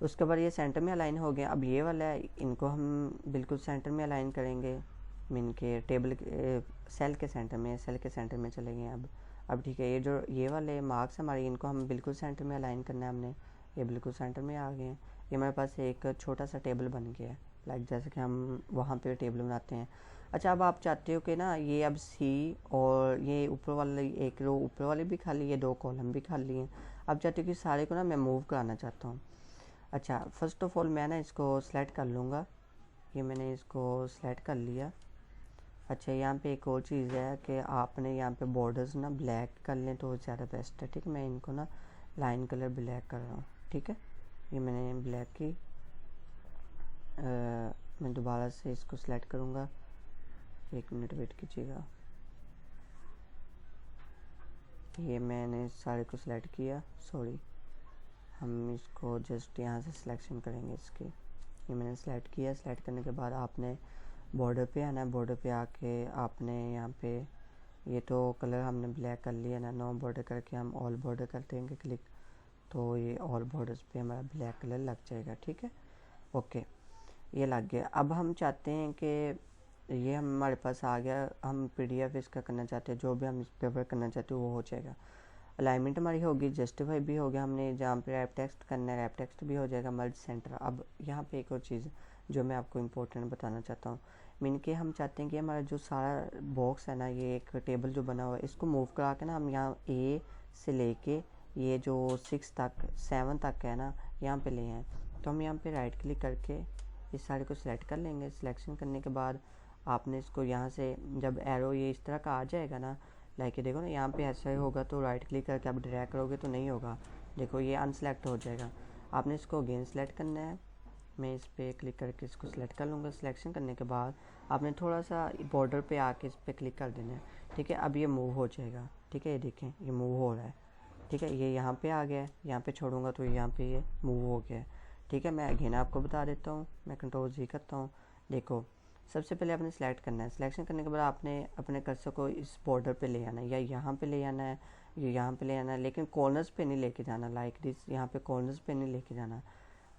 उसके बाद ये सेंटर में अलाइन हो गया। अब ये वाला है, इनको हम बिल्कुल सेंटर में अलाइन करेंगे, मीन के टेबल सेल के सेंटर में, सेल के सेंटर में चले गए अब ठीक है। ये जो ये वाले मार्क्स हमारे, इनको हम बिल्कुल सेंटर में अलाइन करना है हमने। ये बिल्कुल सेंटर में आ गए हैं। ये हमारे पास एक छोटा सा टेबल बन गया है, लाइक जैसे कि हम वहाँ पे टेबल बनाते हैं। अच्छा, अब आप चाहते हो कि ना ये अब सी और ये ऊपर वाले, एक रो ऊपर वाले भी खाली है, 2 कॉलम भी खाली हैं। अब चाहते हो कि सारे को ना मैं मूव कराना चाहता हूँ। अच्छा, फर्स्ट ऑफ ऑल मैं ना इसको सेलेक्ट कर लूँगा, ये मैंने इसको सेलेक्ट कर लिया। अच्छा, यहाँ पे एक और चीज़ है कि आपने यहाँ पे बॉर्डर्स ना ब्लैक कर लें तो ज़्यादा बेस्ट है, ठीक है। मैं इनको ना लाइन कलर ब्लैक कर रहा हूँ, ठीक है। ये मैंने ब्लैक की, मैं दोबारा से इसको सेलेक्ट करूँगा, 1 मिनट वेट कीजिएगा। ये मैंने सारे को सिलेक्ट किया, सॉरी, हम इसको जस्ट यहाँ से सिलेक्शन करेंगे इसकी। ये मैंने सेलेक्ट किया। सेलेक्ट करने के बाद आपने बॉर्डर पे आना है, बॉर्डर पे आके आपने यहाँ पे, ये तो कलर हमने ब्लैक कर लिया ना, नो बॉर्डर करके हम ऑल बॉर्डर कर देंगे क्लिक, तो ये ऑल बॉर्डर्स पे हमारा ब्लैक कलर लग जाएगा, ठीक है। ओके, ये लग गया। अब हम चाहते हैं कि ये हमारे पास आ गया, हम पीडीएफ इसका करना चाहते हैं, जो भी हम इस पेपर करना चाहते हैं वो हो जाएगा। अलाइनमेंट हमारी होगी, जस्टिफाई भी हो गया, हमने जहाँ पे रैप टेक्स्ट करना है रैप टेक्स्ट भी हो जाएगा, मर्ज सेंटर। अब यहाँ पे एक और चीज़ जो मैं आपको इम्पोर्टेंट बताना चाहता हूँ, मीन के हम चाहते हैं कि हमारा जो सारा बॉक्स है ना, ये एक टेबल जो बना हुआ है, इसको मूव करा के ना हम यहाँ ए से लेके ये जो 6 तक 7 तक है ना, यहाँ पे ले आए। तो हम यहाँ पे राइट क्लिक करके इस सारे को सिलेक्ट कर लेंगे। सिलेक्शन करने के बाद आपने इसको यहाँ से, जब एरो ये इस तरह का आ जाएगा ना, लाइक देखो ना यहाँ पे ऐसा ही होगा, तो राइट क्लिक करके आप ड्रैग करोगे तो नहीं होगा, देखो ये अनसेलेक्ट हो जाएगा। आपने इसको अगेन सेलेक्ट करना है, मैं इस पर क्लिक करके इसको सिलेक्ट कर लूँगा। सिलेक्शन करने के बाद आपने थोड़ा सा बॉर्डर पे आके इस पर क्लिक कर देना है, ठीक है। अब ये मूव हो जाएगा, ठीक है, ये देखें ये मूव हो रहा है, ठीक है। ये यहाँ पे आ गया है, यहाँ पे छोड़ूंगा तो यहाँ पे ये मूव हो गया है, ठीक है। मैं अगेन आपको बता देता हूँ, मैं कंट्रोल जी करता हूँ। देखो, सबसे पहले आपने सेलेक्ट करना है। सिलेक्शन करने के बाद आपने अपने कर्सर को इस बॉर्डर पे ले आना है, या यहाँ पे ले आना है, या यहाँ पे ले आना है, लेकिन कॉर्नर्स पे नहीं लेके जाना, लाइक दिस, यहाँ पे कॉर्नर्स पे नहीं लेके जाना।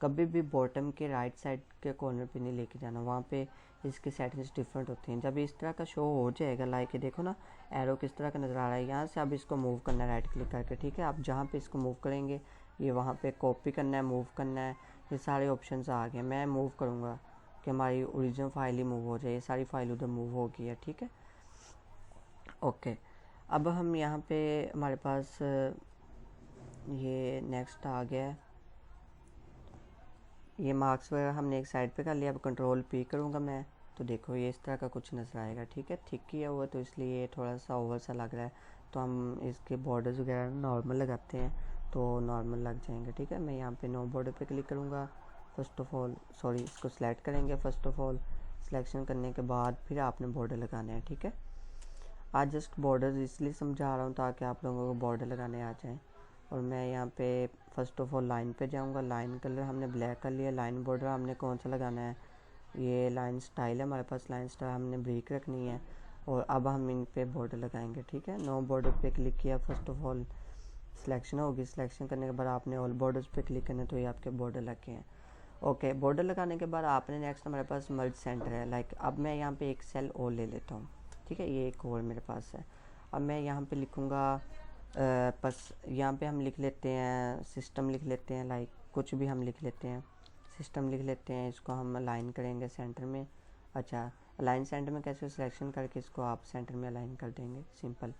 कभी भी बॉटम के राइट साइड के कॉर्नर पे नहीं लेके जाना, वहाँ पे इसकी सेटिंग्स डिफरेंट होती हैं। जब इस तरह का शो हो जाएगा, लाइक देखो ना एरो किस तरह का नज़र आ रहा है, यहाँ से अब इसको मूव करना है राइट क्लिक करके, ठीक है। आप जहाँ पे इसको मूव करेंगे, ये वहाँ पे कॉपी करना है, मूव करना है, ये सारे ऑप्शन आ गए। मैं मूव करूँगा कि हमारी ओरिजिनल फाइल ही मूव हो जाए, ये सारी फाइल उधर मूव हो गई है, ठीक है। ओके, अब हम यहाँ पे हमारे पास ये नेक्स्ट आ गया है, ये मार्क्स वगैरह हमने एक साइड पे कर लिया। अब कंट्रोल पी करूँगा मैं, तो देखो ये इस तरह का कुछ नज़र आएगा, ठीक है। ठीक किया हुआ तो इसलिए ये थोड़ा सा ओवर सा लग रहा है, तो हम इसके बॉर्डर्स वगैरह नॉर्मल लगाते हैं तो नॉर्मल लग जाएंगे, ठीक है। मैं यहाँ पे नो बॉर्डर पे क्लिक करूँगा फर्स्ट ऑफ ऑल, सॉरी, इसको सिलेक्ट करेंगे फर्स्ट ऑफ ऑल। सिलेक्शन करने के बाद फिर आपने बॉर्डर लगाने हैं, ठीक है। आज जस्ट बॉर्डर इसलिए समझा रहा हूँ ताकि आप लोगों को बॉर्डर लगाने आ जाएँ। और मैं यहाँ पे फर्स्ट ऑफ ऑल लाइन पे जाऊँगा, लाइन कलर हमने ब्लैक कर लिया। लाइन बॉर्डर हमने कौन सा लगाना है, ये लाइन स्टाइल है हमारे पास, लाइन स्टाइल हमने ब्रेक रखनी है। और अब हम इन पे बॉर्डर लगाएंगे, ठीक है। नो बॉर्डर पे क्लिक किया, फर्स्ट ऑफ ऑल सिलेक्शन होगी। सिलेक्शन करने के बाद आपने ऑल बॉर्डर्स पे क्लिक करना है, तो ये आपके बॉर्डर लगे हैं। ओके, बॉर्डर लगाने के बाद आपने नेक्स्ट हमारे पास मर्ज सेंटर है, लाइक अब मैं यहाँ पे एक सेल और ले लेता हूँ, ठीक है, ये एक और मेरे पास है। अब मैं यहाँ पे लिखूँगा बस यहाँ पे हम लिख लेते हैं सिस्टम लिख लेते हैं, लाइक कुछ भी हम लिख लेते हैं, सिस्टम लिख लेते हैं। इसको हम अलाइन करेंगे सेंटर में। अच्छा, अलाइन सेंटर में कैसे, सिलेक्शन करके इसको आप सेंटर में अलाइन कर देंगे, सिंपल।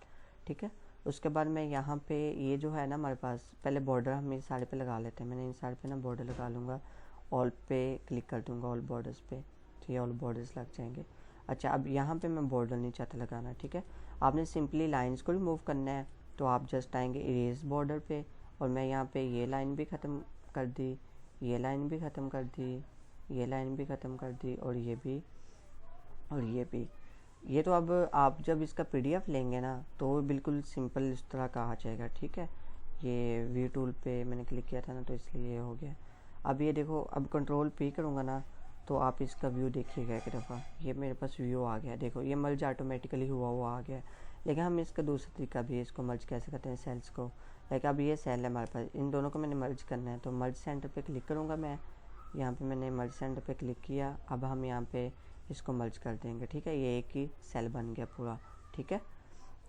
ठीक है, उसके बाद मैं यहाँ पे ये जो है ना हमारे पास, पहले बॉर्डर हम इन सारे पे लगा लेते हैं। मैंने इन सारे पे ना बॉर्डर लगा लूँगा, ऑल पे क्लिक कर दूँगा, ऑल बॉर्डर्स पे, तो ये ऑल बॉर्डर्स लग जाएंगे। अच्छा, अब यहाँ पे मैं बॉर्डर नहीं चाहता लगाना। ठीक है, आपने सिंपली लाइंस को रिमूव करना है, तो आप जस्ट आएंगे इरेज बॉर्डर पे, और मैं यहाँ पे ये लाइन भी ख़त्म कर दी, ये लाइन भी ख़त्म कर दी, ये लाइन भी ख़त्म कर दी, और ये भी, और ये भी। ये तो अब आप जब इसका PDF लेंगे ना तो बिल्कुल सिंपल इस तरह का आ जाएगा। ठीक है, ये वी टूल पे मैंने क्लिक किया था ना, तो इसलिए ये हो गया। अब ये देखो, अब Ctrl+P करूँगा ना तो आप इसका व्यू देखिएगा एक दफ़ा, ये मेरे पास व्यू आ गया। देखो ये मर्ज ऑटोमेटिकली हुआ आ गया। लेकिन हम इसका दूसरा तरीका भी, इसको मर्ज कैसे करते हैं सेल्स को। लाइक अब ये सेल है हमारे पास, इन दोनों को मैंने मर्ज करना है, तो मर्ज सेंटर पे क्लिक करूँगा मैं। यहाँ पे मैंने मर्ज सेंटर पे क्लिक किया। अब हम यहाँ पे इसको मर्ज कर देंगे। ठीक है, ये एक ही सेल बन गया पूरा। ठीक है,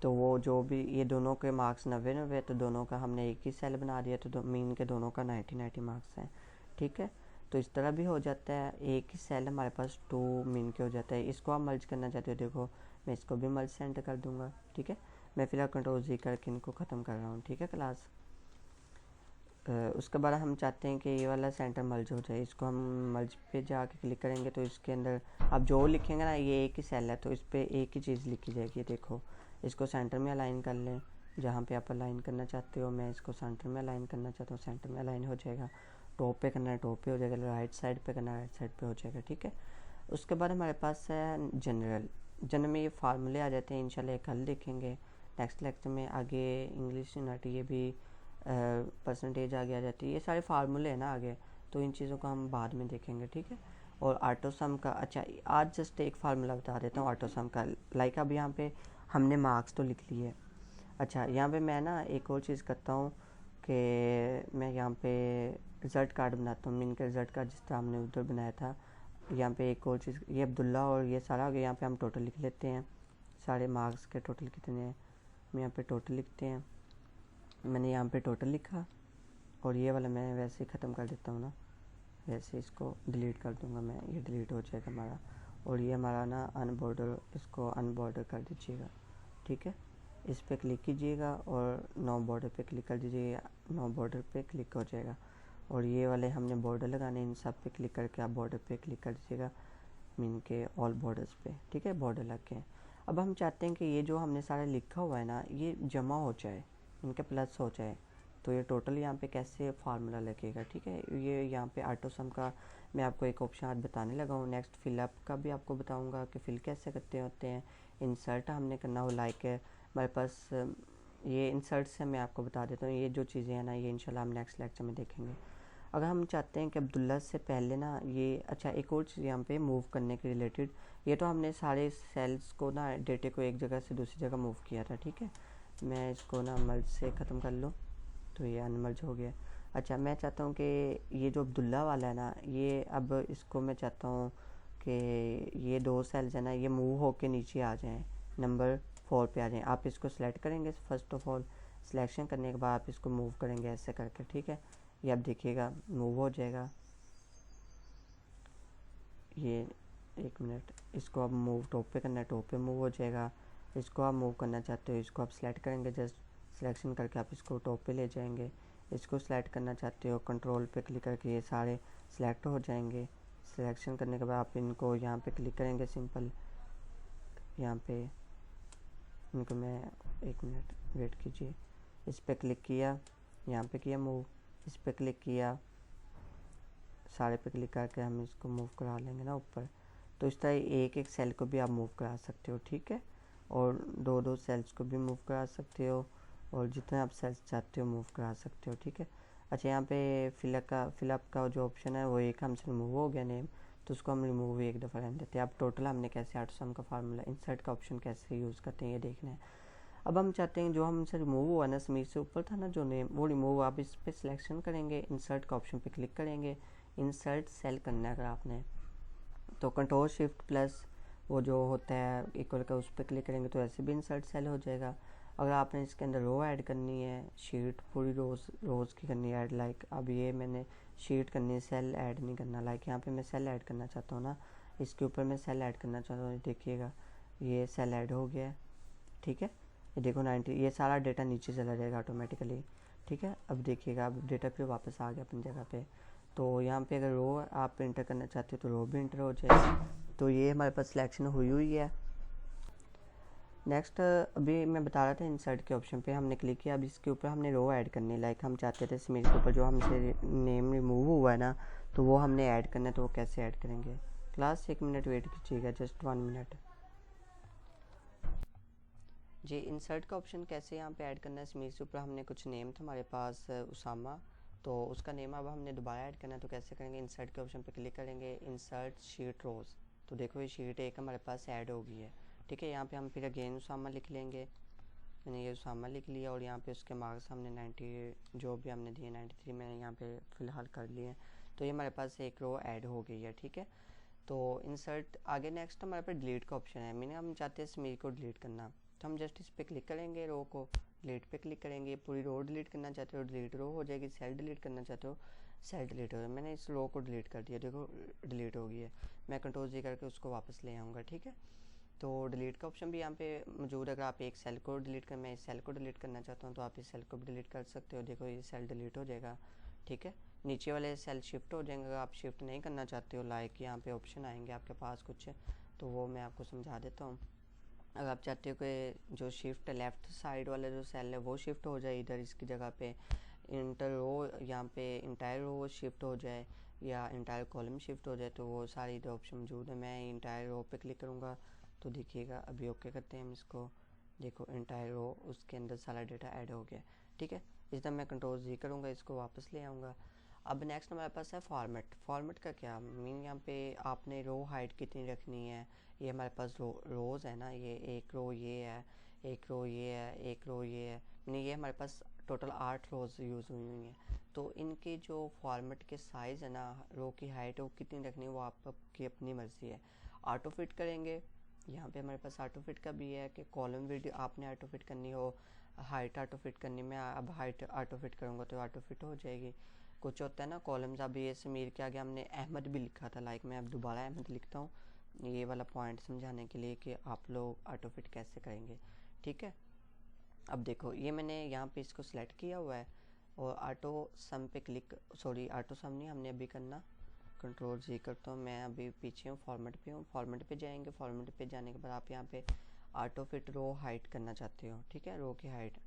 तो वो जो भी ये दोनों के मार्क्स 90 तो दोनों का हमने एक ही सेल बना दिया, तो मीन के दोनों का 90 मार्क्स हैं। ठीक है, तो इस तरह भी हो जाता है, एक ही सेल हमारे पास 2 मीन के हो जाता है। इसको आप मर्ज करना चाहते हो, देखो मैं इसको भी मर्ज सेंटर कर दूंगा। ठीक है, मैं फिलहाल Ctrl+Z करके इनको ख़त्म कर रहा हूँ। ठीक है क्लास, उसके बाद हम चाहते हैं कि ये वाला सेंटर मर्ज हो जाए। इसको हम मर्ज पे जाके क्लिक करेंगे, तो इसके अंदर आप जो लिखेंगे ना, ये एक ही सेल है तो इस पर एक ही चीज़ लिखी जाएगी। देखो इसको सेंटर में अलाइन कर लें, जहाँ पे आप अलाइन करना चाहते हो। मैं इसको सेंटर में अलाइन करना चाहता हूँ, सेंटर में अलाइन हो जाएगा। टॉप पे करना है टॉप पे हो जाएगा, राइट साइड पे करना है राइट साइड पे हो जाएगा। ठीक है, उसके बाद हमारे पास है जनरल में ये फार्मूले आ जाते हैं। इंशाल्लाह एक हल देखेंगे नेक्स्ट लेक्चर में। आगे इंग्लिश यूनिटी ये भी परसेंटेज आगे आ जाती है, ये सारे फार्मूले हैं ना आगे, तो इन चीज़ों को हम बाद में देखेंगे। ठीक है, और ऑटो सम का, अच्छा आज जस्ट एक फार्मूला बता देता हूँ ऑटो सम का। लाइक अब यहाँ पे हमने मार्क्स तो लिख लिए। अच्छा, यहाँ पे मैं ना एक और चीज़ करता हूँ कि मैं यहाँ पे रिज़ल्ट कार्ड बनाता हूँ, मीन का रिज़ल्ट कार्ड जिस तरह हमने उधर बनाया था। यहाँ पे एक और चीज़, ये अब्दुल्ला और ये सारा हो गया। यहाँ पे हम टोटल लिख लेते हैं, सारे मार्क्स के टोटल कितने हैं, हम यहाँ पे टोटल लिखते हैं। मैंने यहाँ पे टोटल लिखा, और ये वाला मैं वैसे ही ख़त्म कर देता हूँ ना, वैसे इसको डिलीट कर दूँगा मैं, ये डिलीट हो जाएगा हमारा। और ये हमारा ना अनबॉर्डर, इसको अनबॉर्डर कर दीजिएगा। ठीक है, इस पर क्लिक कीजिएगा और नो बॉर्डर पे क्लिक कर दीजिएगा, नो बॉर्डर पे क्लिक हो जाएगा। और ये वाले हमने बॉर्डर लगाने, इन सब पे क्लिक करके आप बॉर्डर पे क्लिक कर दीजिएगा, मीन के ऑल बॉर्डर्स पे। ठीक है, बॉर्डर लग गए। अब हम चाहते हैं कि ये जो हमने सारा लिखा हुआ है ना, ये जमा हो जाए, इनके प्लस हो जाए। तो ये टोटल यहाँ पे कैसे फार्मूला लगेगा। ठीक है, ये यहाँ पे ऑटो सम का मैं आपको एक ऑप्शन आज बताने लगा हूँ। नेक्स्ट फिलअप का भी आपको बताऊँगा कि फिल कैसे करते होते हैं। इंसर्ट हमने करना हो, लाइक हमारे पास ये इंसर्ट से मैं आपको बता देता हूँ। ये जो चीज़ें हैं ना, ये इंशाल्लाह हम नेक्स्ट लेक्चर में देखेंगे। अगर हम चाहते हैं कि अब्दुल्ला से पहले ना ये, अच्छा एक और चीज़ यहाँ पे मूव करने के रिलेटेड, ये तो हमने सारे सेल्स को ना, डेटे को एक जगह से दूसरी जगह मूव किया था। ठीक है, मैं इसको ना मर्ज से ख़त्म कर लूँ, तो ये अनमर्ज हो गया। अच्छा, मैं चाहता हूँ कि ये जो अब्दुल्ला वाला है ना, ये अब इसको मैं चाहता हूँ कि ये 2 सेल्स है ना, ये मूव होके नीचे आ जाएं, नंबर 4 पे आ जाएं। आप इसको सेलेक्ट करेंगे, फर्स्ट ऑफ ऑल सिलेक्शन करने के बाद आप इसको मूव करेंगे ऐसे करके। ठीक है, ये आप देखिएगा मूव हो जाएगा। ये एक मिनट, इसको आप मूव टॉप पे करना है, टॉप पे मूव हो जाएगा। इसको आप मूव करना चाहते हो, इसको आप सेलेक्ट करेंगे, जस्ट सिलेक्शन करके आप इसको टॉप पे ले जाएंगे। इसको सेलेक्ट करना चाहते हो, कंट्रोल पे क्लिक करके ये सारे सेलेक्ट हो जाएंगे। सिलेक्शन करने के बाद आप इनको यहाँ पे क्लिक करेंगे, सिंपल यहाँ पे इनको, मैं एक मिनट वेट कीजिए, इस पर क्लिक किया, यहाँ पे किया मूव, इस पर क्लिक किया, सारे पे क्लिक करके हम इसको मूव करा लेंगे ना ऊपर। तो इस तरह एक एक सेल को भी आप मूव करा सकते हो। ठीक है, और 2-2 सेल्स को भी मूव करा सकते हो, और जितने आप सेल्स चाहते हो मूव करा सकते हो। ठीक है, अच्छा यहाँ पे फिलअप का जो ऑप्शन है वो एक हमसे रिमूव हो गया नेम, तो उसको हम रिमूव एक दफ़ा रहने देते हैं। अब टोटल हमने कैसे ऑटो सम का फार्मूला, इंसर्ट का ऑप्शन कैसे यूज़ करते हैं ये देखना है। अब हम चाहते हैं जो हमसे रिमूव हुआ ना, समीर से ऊपर था ना जो नेम, वो रिमूव, आप इस पर सिलेक्शन करेंगे, इंसर्ट का ऑप्शन पे क्लिक करेंगे, इंसर्ट सेल करना है अगर आपने, तो Ctrl+Shift+ वो जो होता है इक्वल का, उस पर क्लिक करेंगे तो ऐसे भी इंसर्ट सेल हो जाएगा। अगर आपने इसके अंदर रो ऐड करनी है, शीट पूरी रोज़ की करनी है ऐड, लाइक अब ये मैंने शीट करनी है, सेल ऐड नहीं करना। लाइक यहाँ पे मैं सेल ऐड करना चाहता हूँ ना, इसके ऊपर मैं सेल ऐड करना चाहता हूँ। देखिएगा ये सेल ऐड हो गया है, ठीक है। ये देखो 90, ये सारा डेटा नीचे चला जाएगा ऑटोमेटिकली, ठीक है। अब देखिएगा अब डेटा फिर वापस आ गया अपनी जगह पे। तो यहाँ पे अगर रो आप इंटर करना चाहते हो तो रो भी इंटर हो जाएगी। तो ये हमारे पास सिलेक्शन हुई है। नेक्स्ट अभी मैं बता रहा था इंसर्ट के ऑप्शन पे हमने क्लिक किया। अब इसके ऊपर हमने रो ऐड करनी है। लाइक हम चाहते थे समीर के ऊपर जो हमसे नेम रिमूव हुआ है ना, तो वो हमने ऐड करना है। तो वो कैसे ऐड करेंगे? क्लास 1 मिनट वेट कीजिएगा, जस्ट 1 मिनट जी। इंसर्ट का ऑप्शन कैसे यहाँ पे ऐड करना है? समीर से ऊपर हमने कुछ नेम था हमारे पास उसामा, तो उसका नेम अब हमने दोबारा ऐड करना है। तो कैसे करेंगे? इंसर्ट के ऑप्शन पे क्लिक करेंगे, इंसर्ट शीट रोज़। तो देखो ये शीट एक हमारे पास ऐड हो गई है, ठीक है। यहाँ पे हम फिर अगेन उसामा लिख लेंगे। मैंने ये उसामा लिख लिया और यहाँ पे उसके मार्क्स हमने 90 जो भी हमने दिए 93 मैंने यहाँ पे फ़िलहाल कर लिए हैं। तो ये हमारे पास एक रो ऐड हो गई है, ठीक है। तो इंसर्ट आगे नेक्स्ट हमारे पास डिलीट का ऑप्शन है। मैंने हम चाहते हैं समीर को डिलीट करना, तो हम जस्ट इस पर क्लिक करेंगे, रो को डिलीट पे क्लिक करेंगे। पूरी रो डिलीट करना चाहते हो डिलीट रो हो जाएगी, सेल डिलीट करना चाहते हो सेल डिलीट हो जाएगा। मैंने इस रो को डिलीट कर दिया, देखो डिलीट हो गई है। मैं कंट्रोल जी करके उसको वापस ले आऊँगा, ठीक है। तो डिलीट का ऑप्शन भी यहाँ पे मौजूद है। अगर आप एक सेल को डिलीट कर, मैं इस सेल को डिलीट करना चाहता हूँ तो आप इस सेल को भी डिलीट कर सकते हो। देखो ये सेल डिलीट हो जाएगा, ठीक है। नीचे वाले सेल शिफ्ट हो जाएंगे। अगर आप शिफ्ट नहीं करना चाहते हो, लाइक यहाँ पे ऑप्शन आएंगे आपके पास कुछ, तो वो मैं आपको समझा देता हूँ। अगर आप चाहते हो कि जो शिफ्ट लेफ़्ट साइड वाला जो सेल है वो शिफ्ट हो जाए इधर इसकी जगह पे, इंटर रो यहाँ पे इंटायर रो शिफ्ट हो जाए या इंटायर कॉलम शिफ्ट हो जाए, तो वो सारी इधर ऑप्शन मौजूद है। मैं इंटायर रो पे क्लिक करूँगा तो देखिएगा अभी ओके करते हैं हम इसको। देखो इंटायर रो उसके अंदर सारा डेटा ऐड हो गया, ठीक है। इस तरह मैं कंट्रोल जी करूँगा, इसको वापस ले आऊँगा। अब नेक्स्ट हमारे पास है फॉर्मेट। फॉर्मेट का क्या मीन? यहाँ पे आपने रो हाइट कितनी रखनी है। ये हमारे पास रोज़ है ना, ये एक रो ये है, एक रो ये है, एक रो ये है, यानी ये हमारे पास टोटल 8 रोज़ यूज़ हुई हैं। तो इनके जो फॉर्मेट के साइज़ है ना, रो की हाइट वो कितनी रखनी है वो आपकी अपनी मर्ज़ी है। ऑटो फिट करेंगे, यहाँ पे हमारे पास ऑटो फिट का भी है कि कॉलम विड्थ आपने ऑटो फिट करनी हो, हाइट ऑटो फिट करनी। मैं अब हाइट ऑटो फिट करूँगा तो ऑटो फिट हो जाएगी। कुछ होता है ना कॉलम्स, अभी ये समीर के आगे हमने अहमद भी लिखा था, लाइक मैं अब दोबारा अहमद लिखता हूँ ये वाला पॉइंट समझाने के लिए कि आप लोग ऑटो फिट कैसे करेंगे, ठीक है। अब देखो ये मैंने यहाँ पे इसको सिलेक्ट किया हुआ है और ऑटो सम पे क्लिक, सॉरी ऑटो सम नहीं हमने अभी करना, कंट्रोल जी करता हूँ। मैं अभी पीछे हूँ, फॉर्मेट पे हूँ। फॉर्मेट पे जाएंगे, फॉर्मेट पे जाने के बाद आप यहाँ पे ऑटो फिट रो हाइट करना चाहते हो, ठीक है, रो की हाइट।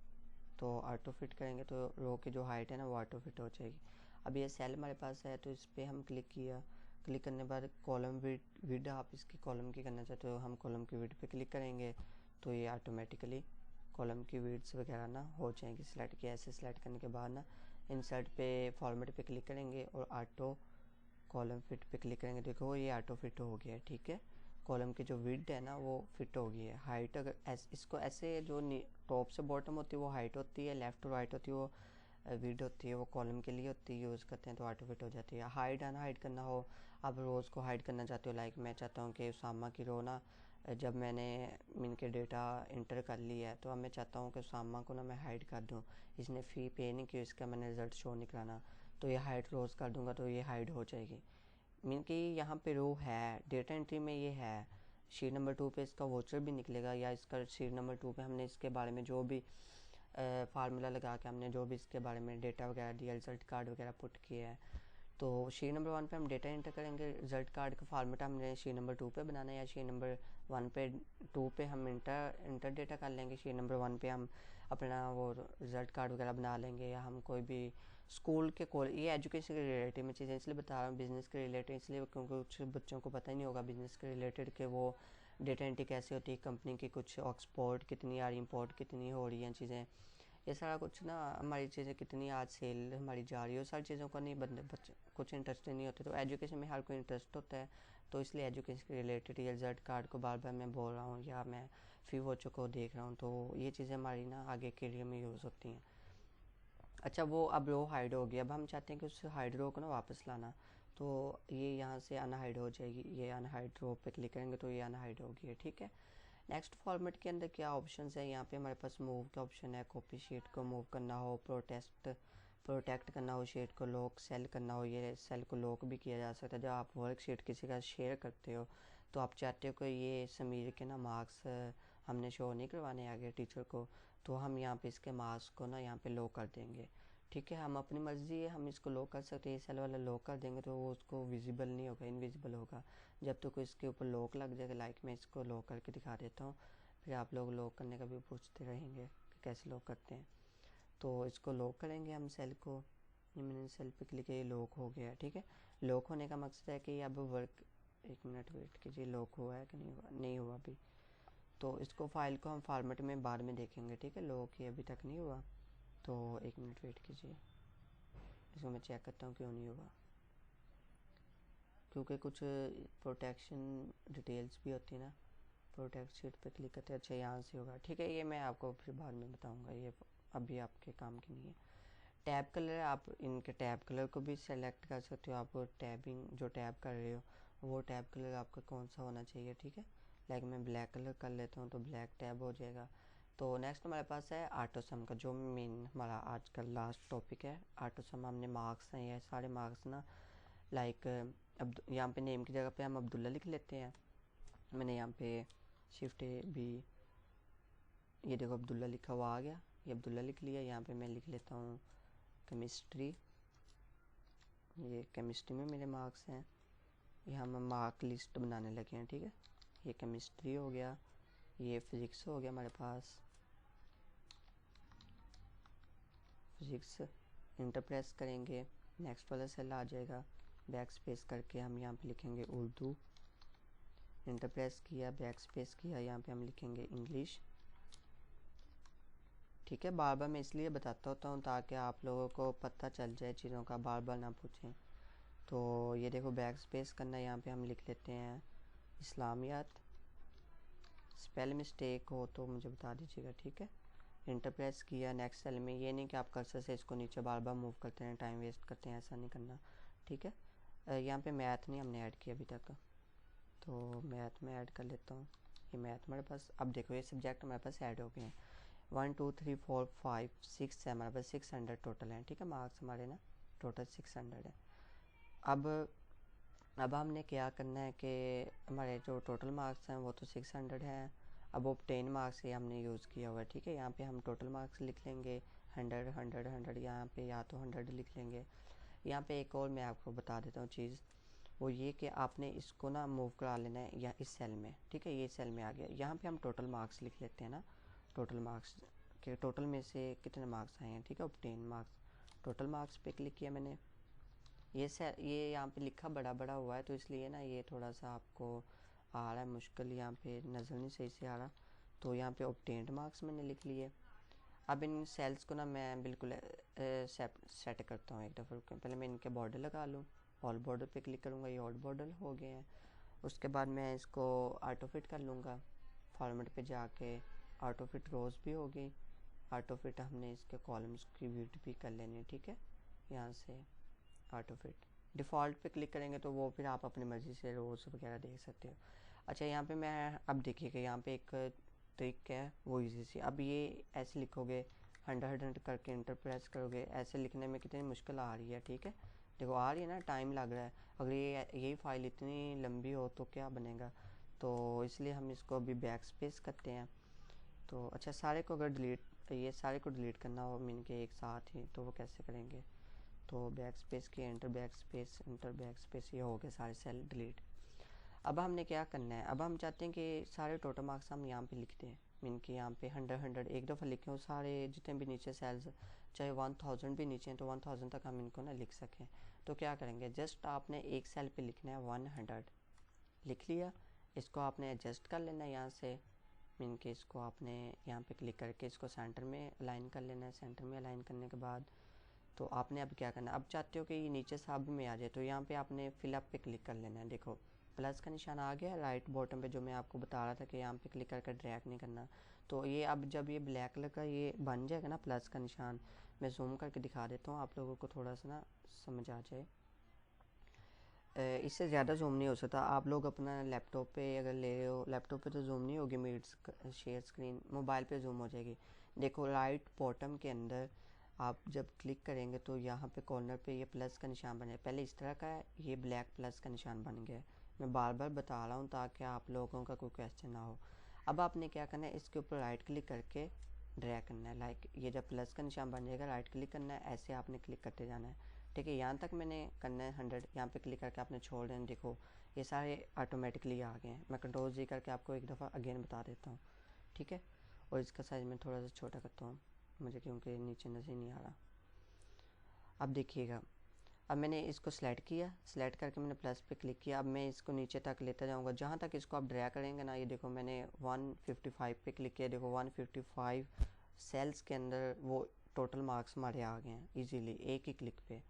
तो ऑटो फिट करेंगे तो रो की जो हाइट है ना वो ऑटो फिट हो जाएगी। अब ये सेल हमारे पास है तो इस पर हम क्लिक किया। क्लिक करने के बाद कॉलम विड आप इसकी कॉलम की करना चाहते हो, हम कॉलम की विड पे क्लिक करेंगे तो ये ऑटोमेटिकली कॉलम की विड्स वगैरह ना हो जाएंगी सिलेक्ट किया। ऐसे सिलेक्ट करने के बाद ना इंसर्ट पे फॉर्मेट पे क्लिक करेंगे और ऑटो कॉलम फिट पे क्लिक करेंगे। देखो ये ऑटो फिट हो गया है, ठीक है। कॉलम की जो विड्थ है ना वो फिट हो गई है। हाइट अगर इसको ऐसे जो टॉप से बॉटम होती है वो हाइट होती है, लेफ़्ट और राइट होती है वो विड्थ होती है, वो कॉलम के लिए होती है, यूज़ करते हैं तो ऑटो फिट हो जाती है। हाइट है ना, हाइड करना हो, आप रोज़ को हाइड करना चाहते हो, लाइक मैं चाहता हूँ कि उसामा की रो ना जब मैंने इनके डेटा इंटर कर लिया है तो अब मैं चाहता हूँ कि उसामा को ना मैं हाइड कर दूँ, इसने फ़ी पे नहीं की, इसका मैंने रिज़ल्ट शो नहीं कराना, तो ये हाइट रोज़ कर दूँगा तो ये हाइड हो जाएगी। मीन कि यहाँ पे रो है, डेटा एंट्री में ये है। शीट नंबर 2 पे इसका वोचर भी निकलेगा, या इसका शीट नंबर 2 पे हमने इसके बारे में जो भी फार्मूला लगा के हमने जो भी इसके बारे में डेटा वगैरह दिया, रिजल्ट कार्ड वगैरह पुट किया है। तो शीट नंबर 1 पे हम डेटा इंटर करेंगे, रिजल्ट कार्ड का फार्मेट हमने शीट नंबर 2 पे बनाना है, या शीट नंबर 1 पे 2 पे हम इंटर डेटा कर लेंगे, शीट नंबर 1 पे हम अपना वो रिजल्ट कार्ड वगैरह बना लेंगे, या हम कोई भी स्कूल के ये एजुकेशन के रिलेटेड में चीज़ें इसलिए बता रहा हूँ, बिज़नेस के रिलेटेड इसलिए क्योंकि कुछ बच्चों को पता ही नहीं होगा बिज़नेस के रिलेटेड कि वो डेटा एंट्री कैसे होती है, कंपनी की कुछ एक्सपोर्ट कितनी आ रही, इम्पोर्ट कितनी हो रही हैं चीज़ें, ये सारा कुछ ना हमारी चीज़ें कितनी आज सेल हमारी जा रही है, सारी चीज़ों का नहीं बंदे बच्चे कुछ इंटरेस्ट नहीं होते। तो एजुकेशन में हर कोई इंटरेस्ट होता है, तो इसलिए एजुकेशन के रिलेटेड ये रिजल्ट कार्ड को बार बार मैं बोल रहा हूँ या मैं फी वोचर को देख रहा हूँ, तो ये चीज़ें हमारी ना आगे करियर में यूज़ होती हैं। अच्छा वो अब रो हाइड हो गया, अब हम चाहते हैं कि उस हाइड रो को ना वापस लाना, तो ये यहाँ से अनहाइड हो जाएगी, ये अनहाइड रो पे क्लिक करेंगे तो ये अनहाइड होगी, ठीक है। नेक्स्ट फॉर्मेट के अंदर क्या ऑप्शंस है, यहाँ पे हमारे पास मूव का ऑप्शन है, कॉपी शीट को मूव करना हो, प्रोटेक्ट करना हो शीट को, लॉक सेल करना हो, ये सेल को लॉक भी किया जा सकता है। जब आप वर्कशीट किसी का शेयर करते हो तो आप चाहते हो कि ये समीर के ना मार्क्स हमने शो नहीं करवाने आगे टीचर को, तो हम यहाँ पे इसके मार्क्स को ना यहाँ पे लॉक कर देंगे, ठीक है। हम अपनी मर्ज़ी है, हम इसको लॉक कर सकते हैं। ये सेल वाला लॉक कर देंगे तो वो उसको विजिबल नहीं होगा, इनविजिबल होगा जब तक तो इसके ऊपर लॉक लग जाएगा। लाइक मैं इसको लॉक करके दिखा देता हूँ, फिर आप लोग लॉक करने का भी पूछते रहेंगे कि कैसे लॉक करते हैं। तो इसको लॉक करेंगे हम सेल को, ये मैंने सेल पे क्लिक किया, ये लॉक हो गया, ठीक है। लॉक होने का मकसद है कि अब वर्क, एक मिनट वेट कीजिए, लॉक हुआ है कि नहीं हुआ, नहीं हुआ अभी। तो इसको फाइल को हम फॉर्मेट में बाद में देखेंगे, ठीक है। लॉक ये अभी तक नहीं हुआ, तो एक मिनट वेट कीजिए, इसको मैं चेक करता हूँ क्यों नहीं हुआ, क्योंकि कुछ प्रोटेक्शन डिटेल्स भी होती है ना। प्रोटेक्ट शीट पे क्लिक करते हैं, अच्छा यहाँ से होगा, ठीक है। ये मैं आपको फिर बाद में बताऊँगा, ये अभी आपके काम की नहीं है। टैब कलर, आप इनके टैब कलर को भी सेलेक्ट कर सकते हो। आप टैबिंग जो टैब कर रहे हो वो टैब कलर आपका कौन सा होना चाहिए, ठीक है। लाइक मैं ब्लैक कलर कर लेता हूँ तो ब्लैक टैब हो जाएगा। तो नेक्स्ट हमारे पास है ऑटोसम का, जो मेन हमारा आज का लास्ट टॉपिक है। ऑटोसम हमने मार्क्स हैं, ये सारे मार्क्स ना, लाइक अब यहाँ पे नेम की जगह पे हम अब्दुल्ला लिख लेते हैं। मैंने यहाँ पे शिफ्ट भी, ये देखो अब्दुल्ला लिखा हुआ आ गया, ये अब्दुल्ला लिख लिया। यहाँ पे मैं लिख लेता हूँ केमिस्ट्री, ये केमिस्ट्री में मेरे मार्क्स हैं। यहाँ हम मार्क लिस्ट बनाने लगे हैं, ठीक है। ये केमिस्ट्री हो गया, ये फिज़िक्स हो गया हमारे पास, फिज़िक्स इंटर प्रेस करेंगे, नेक्स्ट वाला सेल आ जाएगा, बैक स्पेस करके हम यहाँ पे लिखेंगे उर्दू, इंटर प्रेस किया, बैक स्पेस किया, यहाँ पे हम लिखेंगे इंग्लिश, ठीक है। बार बार मैं इसलिए बताता होता हूँ ताकि आप लोगों को पता चल जाए चीज़ों का, बार बार ना पूछें। तो ये देखो बैक स्पेस करना, यहाँ पे हम लिख लेते हैं इस्लामियात। स्पेल मिस्टेक हो तो मुझे बता दीजिएगा, ठीक है। इंटर प्रेस किया, नेक्स्ट सेल में, ये नहीं कि आप कर्सर से इसको नीचे बार बार मूव करते हैं, टाइम वेस्ट करते हैं, ऐसा नहीं करना, ठीक है। यहाँ पे मैथ नहीं हमने ऐड किया अभी तक, तो मैथ में ऐड कर लेता हूँ। ये मैथ हमारे पास, अब देखो ये सब्जेक्ट हमारे पास ऐड हो गए हैं। 1 2 3 4 5 6 है हमारे पास, 600 टोटल हैं, ठीक है। मार्क्स हमारे ना टोटल 600 है। अब हमने क्या करना है कि हमारे जो टोटल मार्क्स हैं वो तो 600 हैं। अब ऑब्टेन मार्क्स ये हमने यूज़ किया हुआ है, ठीक है। यहाँ पे हम टोटल मार्क्स लिख लेंगे 100 100 100, यहाँ पे या तो 100 लिख लेंगे। यहाँ पे एक और मैं आपको बता देता हूँ चीज़, वो ये कि आपने इसको ना मूव करा लेना है या इस सेल में, ठीक है। ये सेल में आ गया, यहाँ पे हम टोटल मार्क्स लिख लेते हैं ना, टोटल मार्क्स के टोटल में से कितने मार्क्स आए हैं, ठीक है। ऑब्टेन मार्क्स, टोटल मार्क्स पे क्लिक किया मैंने। ये यहाँ पे लिखा बड़ा बड़ा हुआ है तो इसलिए ना ये थोड़ा सा आपको आ रहा है मुश्किल, यहाँ पे नज़र नहीं सही से आ रहा। तो यहाँ पे ऑब्टेन्ड मार्क्स मैंने लिख लिए। अब इन सेल्स को ना मैं बिल्कुल सेट करता हूँ एक दफ़ा, पहले मैं इनके बॉर्डर लगा लूँ, ऑल बॉर्डर पे क्लिक करूँगा, ये ऑल बॉर्डर हो गए हैं। उसके बाद मैं इसको ऑटो फिट कर लूँगा, फॉर्मेट पे जाके ऑटो फिट रोज़ भी हो गई। ऑटो फिट हमने इसके कॉलम्स की विड्थ भी कर लेनी है, ठीक है। यहाँ से ऑटो फिट डिफ़ॉल्ट पे क्लिक करेंगे तो वो फिर आप अपनी मर्ज़ी से रोज़ वगैरह देख सकते हो। अच्छा यहाँ पे मैं अब देखिएगा, यहाँ पे एक ट्रिक है वो इजी सी। अब ये ऐसे लिखोगे 100 करके इंटर प्रेस करोगे, ऐसे लिखने में कितनी मुश्किल आ रही है, ठीक है। देखो आ रही है ना, टाइम लग रहा है। अगर यही फाइल इतनी लंबी हो तो क्या बनेगा, तो इसलिए हम इसको अभी बैक स्पेस करते हैं। तो अच्छा सारे को अगर डिलीट, ये सारे को डिलीट करना हो मीन के एक साथ ही, तो वो कैसे करेंगे, तो बैक स्पेस की इंटर बैक स्पेस, ये हो गए सारे सेल डिलीट। अब हमने क्या करना है, अब हम चाहते हैं कि सारे टोटल मार्क्स हम यहाँ पे लिखते हैं, मीन कि यहाँ पे 100 एक दफ़ा लिखें, सारे जितने भी नीचे सेल्स, चाहे 1000 भी नीचे हैं तो 1000 तक हम इनको ना लिख सकें। तो क्या करेंगे, जस्ट आपने एक सेल पे लिखना है 100, लिख लिया। इसको आपने एडजस्ट कर लेना है यहाँ से, मीन कि इसको आपने यहाँ पे क्लिक करके इसको सेंटर में अलाइन कर लेना है। सेंटर में अलाइन करने के बाद तो आपने अब क्या करना है, अब चाहते हो कि ये नीचे सब में आ जाए तो यहाँ पे आपने फिलअप पे क्लिक कर लेना है। देखो प्लस का निशान आ गया राइट बॉटम पे, जो मैं आपको बता रहा था कि यहाँ पे क्लिक करके ड्रैग नहीं करना। तो ये अब जब ये ब्लैक कलर का ये बन जाएगा ना प्लस का निशान, मैं जूम करके दिखा देता हूँ आप लोगों को थोड़ा सा ना समझ आ जाए। इससे ज़्यादा जूम नहीं हो सकता। आप लोग अपना लैपटॉप पे अगर ले रहे हो, लैपटॉप पे तो जूम नहीं होगी, मीट शेयर स्क्रीन, मोबाइल पे जूम हो जाएगी। देखो राइट बॉटम के अंदर आप जब क्लिक करेंगे तो यहाँ पे कॉर्नर पे ये प्लस का निशान बने, पहले इस तरह का है, ये ब्लैक प्लस का निशान बन गया है। मैं बार बार बता रहा हूँ ताकि आप लोगों का कोई क्वेश्चन ना हो। अब आपने क्या करना है, इसके ऊपर राइट क्लिक करके ड्रैग करना है। लाइक ये जब प्लस का निशान बन जाएगा, राइट क्लिक करना है, ऐसे आपने क्लिक करते जाना है। ठीक है, यहाँ तक मैंने करना है 100, यहाँ पे क्लिक करके आपने छोड़ देना। देखो ये सारे ऑटोमेटिकली आ गए हैं। मैं कंट्रोल जी करके आपको एक दफ़ा अगेन बता देता हूँ। ठीक है, और इसका साइज़ मैं थोड़ा सा छोटा करता हूँ मुझे, क्योंकि नीचे नज़र नहीं आ रहा। अब देखिएगा, अब मैंने इसको सेलेक्ट किया, सेलेक्ट करके मैंने प्लस पे क्लिक किया। अब मैं इसको नीचे तक लेता जाऊंगा, जहाँ तक इसको आप ड्रैग करेंगे ना। ये देखो मैंने 155 पे क्लिक किया, देखो 155 सेल्स के अंदर वो टोटल मार्क्स हमारे आ गए हैं इजीली एक ही क्लिक पे।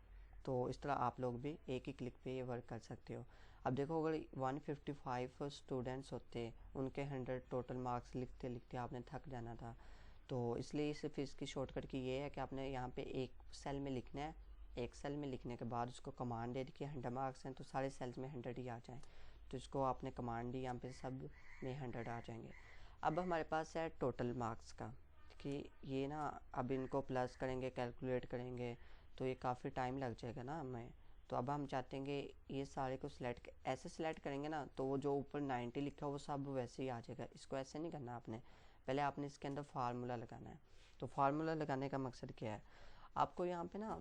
तो इस तरह आप लोग भी एक ही क्लिक पे ये वर्क कर सकते हो। अब देखो अगर 155 स्टूडेंट्स होते, उनके 100 टोटल मार्क्स लिखते लिखते आपने थक जाना था। तो इसलिए सिर्फ इसकी शॉर्टकट की ये है कि आपने यहाँ पे एक सेल में लिखना है। एक सेल में लिखने के बाद उसको कमांड दे दी कि 100 मार्क्स हैं तो सारे सेल्स में 100 ही आ जाएँ। तो इसको आपने कमांड दी, यहाँ पे सब में 100 आ जाएंगे। अब हमारे पास है टोटल मार्क्स का कि ये ना, अब इनको प्लस करेंगे, कैलकुलेट करेंगे तो ये काफ़ी टाइम लग जाएगा ना हमें। तो अब हम चाहते हैं कि ये सारे को सिलेक्ट ऐसे सिलेक्ट करेंगे ना, तो वो जो ऊपर 90 लिखा है वो सब वैसे ही आ जाएगा। इसको ऐसे नहीं करना आपने, पहले आपने इसके अंदर फार्मूला लगाना है। तो फार्मूला लगाने का मकसद क्या है, आपको यहाँ पे ना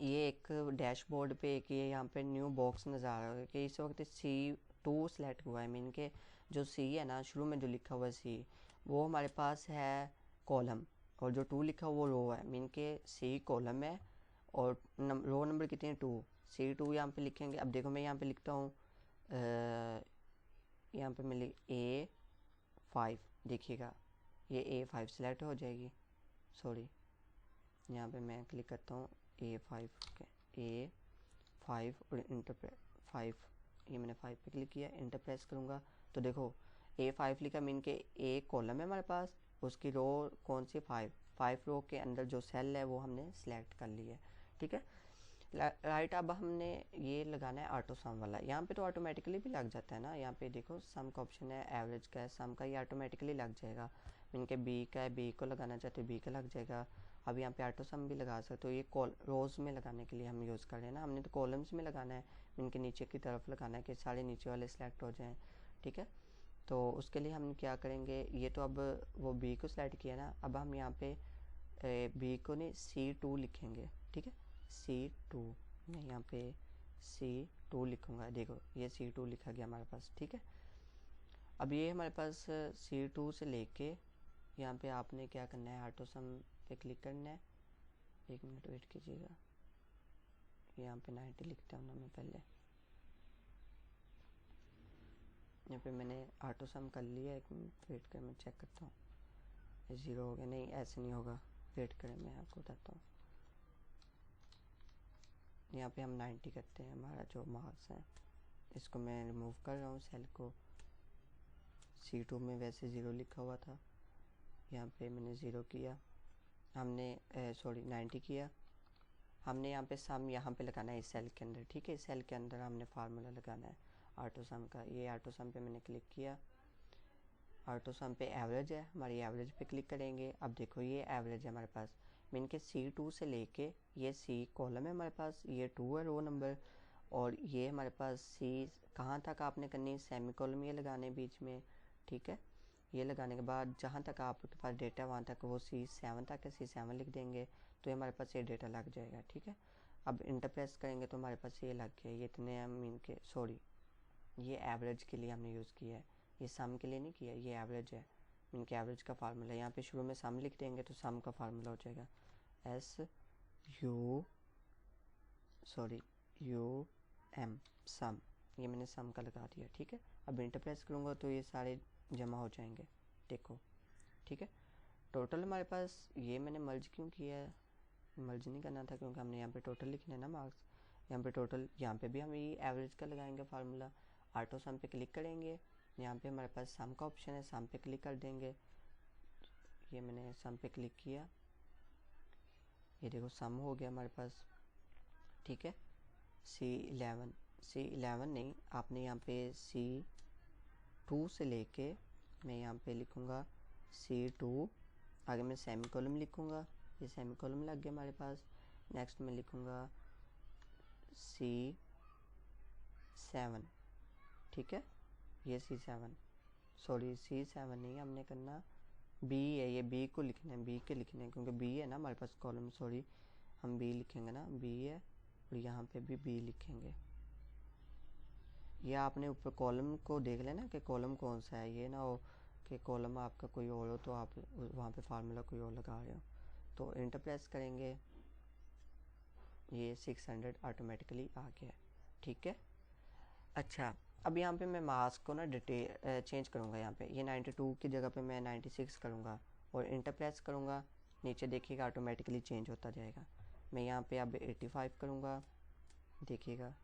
ये एक डैशबोर्ड पे एक ये यहाँ पे न्यू बॉक्स नज़र आ रहा है कि इस वक्त C2 सेलेक्ट हुआ है। मीन के जो C है ना, शुरू में जो लिखा हुआ है C, वो हमारे पास है कॉलम, और जो 2 लिखा हुआ वो रो है। मीन के C कॉलम है और रो नंबर कितने हैं 2, C2 यहाँ पे लिखेंगे। अब देखो मैं यहाँ पे लिखता हूँ, यहाँ पे मैं A5, देखिएगा ये A5 सेलेक्ट हो जाएगी। सॉरी, यहाँ पे मैं क्लिक करता हूँ A5 के, A5 और इंटर 5, ये मैंने 5 पे क्लिक किया, इंटर प्रेस करूँगा तो देखो A5 लिखा। मीन के A कॉलम है हमारे पास, उसकी रो कौन सी 5 रो के अंदर जो सेल है वो हमने सेलेक्ट कर लिया है। ठीक है, राइट। अब हमने ये लगाना है ऑटो सम वाला। यहाँ पे तो ऑटोमेटिकली भी लग जाता है ना, यहाँ पे देखो सम का ऑप्शन है, एवरेज का है, सम का, ये ऑटोमेटिकली लग जाएगा। इनके बी का है, बी को लगाना चाहते हो बी का लग जाएगा। अब यहाँ पे ऑटो सम भी लगा सकते हो, ये रोज़ में लगाने के लिए हम यूज़ कर रहे हैं ना, हमने तो कॉलम्स में लगाना है, इनके नीचे की तरफ लगाना है कि सारे नीचे वाले सिलेक्ट हो जाएँ। ठीक है, तो उसके लिए हम क्या करेंगे, ये तो अब वो बी को सिलेक्ट किया ना, अब हम यहाँ पे बी को नहीं C2 लिखेंगे। ठीक है, C2, मैं यहाँ पे C2 लिखूँगा, देखो ये C2 लिखा गया हमारे पास। ठीक है, अब ये हमारे पास C2 से लेके यहाँ पे आपने क्या करना है, ऑटो सम पे क्लिक करना है। 1 मिनट वेट कीजिएगा, यहाँ पे 90 लिखता हूँ ना मैं पहले। यहाँ पे मैंने ऑटो सम कर लिया, 1 मिनट वेट कर, मैं चेक करता हूँ। ये 0 हो गया, नहीं ऐसे नहीं होगा, वेट करें मैं आपको बताता हूँ। यहाँ पे हम 90 करते हैं, हमारा जो मार्क्स है। इसको मैं रिमूव कर रहा हूँ सेल को। C2 में वैसे 0 लिखा हुआ था, यहाँ पे मैंने 0 किया, हमने सॉरी 90 किया। हमने यहाँ पे सम यहाँ पे लगाना है इस सेल के अंदर। ठीक है, सेल के अंदर हमने फार्मूला लगाना है ऑटो सम का। ये ऑटो सम पे मैंने क्लिक किया, ऑटो सम पे एवरेज है, हमारी एवरेज पे क्लिक करेंगे। अब देखो ये एवरेज है हमारे पास, मीन के C2 से लेके ये C कॉलम है हमारे पास, ये 2 है रो नंबर, और ये हमारे पास C कहाँ तक आपने करनी है, सेमी कॉलम ये लगाने बीच में। ठीक है, ये लगाने के बाद जहाँ तक आपके पास डेटा वहाँ तक वो C7 तक है, C7 लिख देंगे तो ये हमारे पास ये डेटा लग जाएगा। ठीक है, अब इंटर प्रेस करेंगे तो हमारे पास ये लग गया। ये इतने हम इनके सॉरी, ये एवरेज के लिए हमने यूज़ किया है, ये सम के लिए नहीं किया, ये एवरेज है। इनके एवरेज का फार्मूला यहाँ पे शुरू में सम लिख देंगे तो सम का फार्मूला हो जाएगा SUM, सम, ये मैंने सम का लगा दिया। ठीक है, अब इंटर प्रेस करूँगा तो ये सारे जमा हो जाएंगे, देखो। ठीक है, टोटल हमारे पास, ये मैंने मर्ज क्यों किया है, मर्ज नहीं करना था क्योंकि हमने यहाँ पे टोटल लिखना है ना मार्क्स। यहाँ पे टोटल, यहाँ पे भी हम ये एवरेज का लगाएंगे फार्मूला। ऑटो सम पे क्लिक करेंगे, यहाँ पे हमारे पास सम का ऑप्शन है, सम पे क्लिक कर देंगे। ये मैंने सम पे क्लिक किया, ये देखो सम हो गया हमारे पास। ठीक है, C11 C11 नहीं, आपने यहाँ पे C2 से लेके मैं यहाँ पे लिखूँगा C2, आगे मैं सेमी कॉलम लिखूँगा, ये सेमी कॉलम लग गया हमारे पास। नेक्स्ट मैं लिखूँगा C7, ठीक है, ये C7, सॉरी C7 नहीं, हमने करना B है, ये B को लिखना है, B के लिखना है क्योंकि B है ना हमारे पास कॉलम, सॉरी हम B लिखेंगे ना, B है और यहाँ पे भी B लिखेंगे। ये आपने ऊपर कॉलम को देख लेना कि कॉलम कौन सा है, ये ना हो कि कॉलम आपका कोई और हो तो आप वहाँ पे फार्मूला कोई और लगा रहे हो। तो इंटर प्रेस करेंगे, ये 600 ऑटोमेटिकली आ गया, ठीक है। अच्छा, अब यहाँ पे मैं मास्क को ना डिटेल चेंज करूँगा, यहाँ पे ये 92 की जगह पे मैं 96 करूँगा और इंटर प्रेस करूँगा, नीचे देखिएगा ऑटोमेटिकली चेंज होता जाएगा। मैं यहाँ पे अब 85 करूँगा, देखिएगा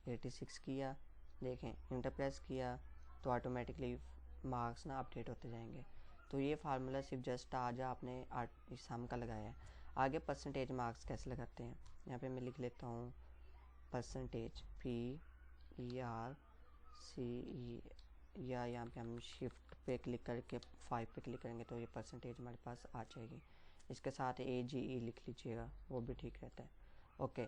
86 किया, देखें इंटर प्रेस किया तो ऑटोमेटिकली मार्क्स ना अपडेट होते जाएंगे। तो ये फार्मूला सिर्फ जस्ट आज आपने इस सम का लगाया है। आगे परसेंटेज मार्क्स कैसे लगाते हैं, यहाँ पे मैं लिख लेता हूँ परसेंटेज PERCE, या यहाँ पे हम शिफ्ट पे क्लिक करके 5 पे क्लिक करेंगे तो ये परसेंटेज हमारे पास आ जाएगी। इसके साथ AGE लिख लीजिएगा, वो भी ठीक रहता है। ओके,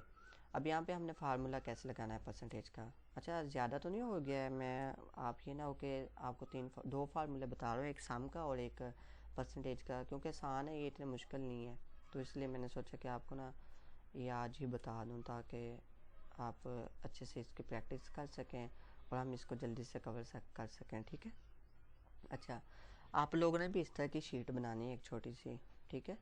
अब यहाँ पे हमने फार्मूला कैसे लगाना है परसेंटेज का। अच्छा, ज़्यादा तो नहीं हो गया है, मैं आप ये ना हो कि आपको दो फार्मूले बता रहा हूँ, एक सम का और एक परसेंटेज का, क्योंकि आसान है ये, इतने मुश्किल नहीं है, तो इसलिए मैंने सोचा कि आपको ना ये आज ही बता दूँ ताकि आप अच्छे से इसकी प्रैक्टिस कर सकें और हम इसको जल्दी से कर सकें, ठीक है। अच्छा, आप लोगों ने भी इस तरह की शीट बनानी है एक छोटी सी, ठीक है।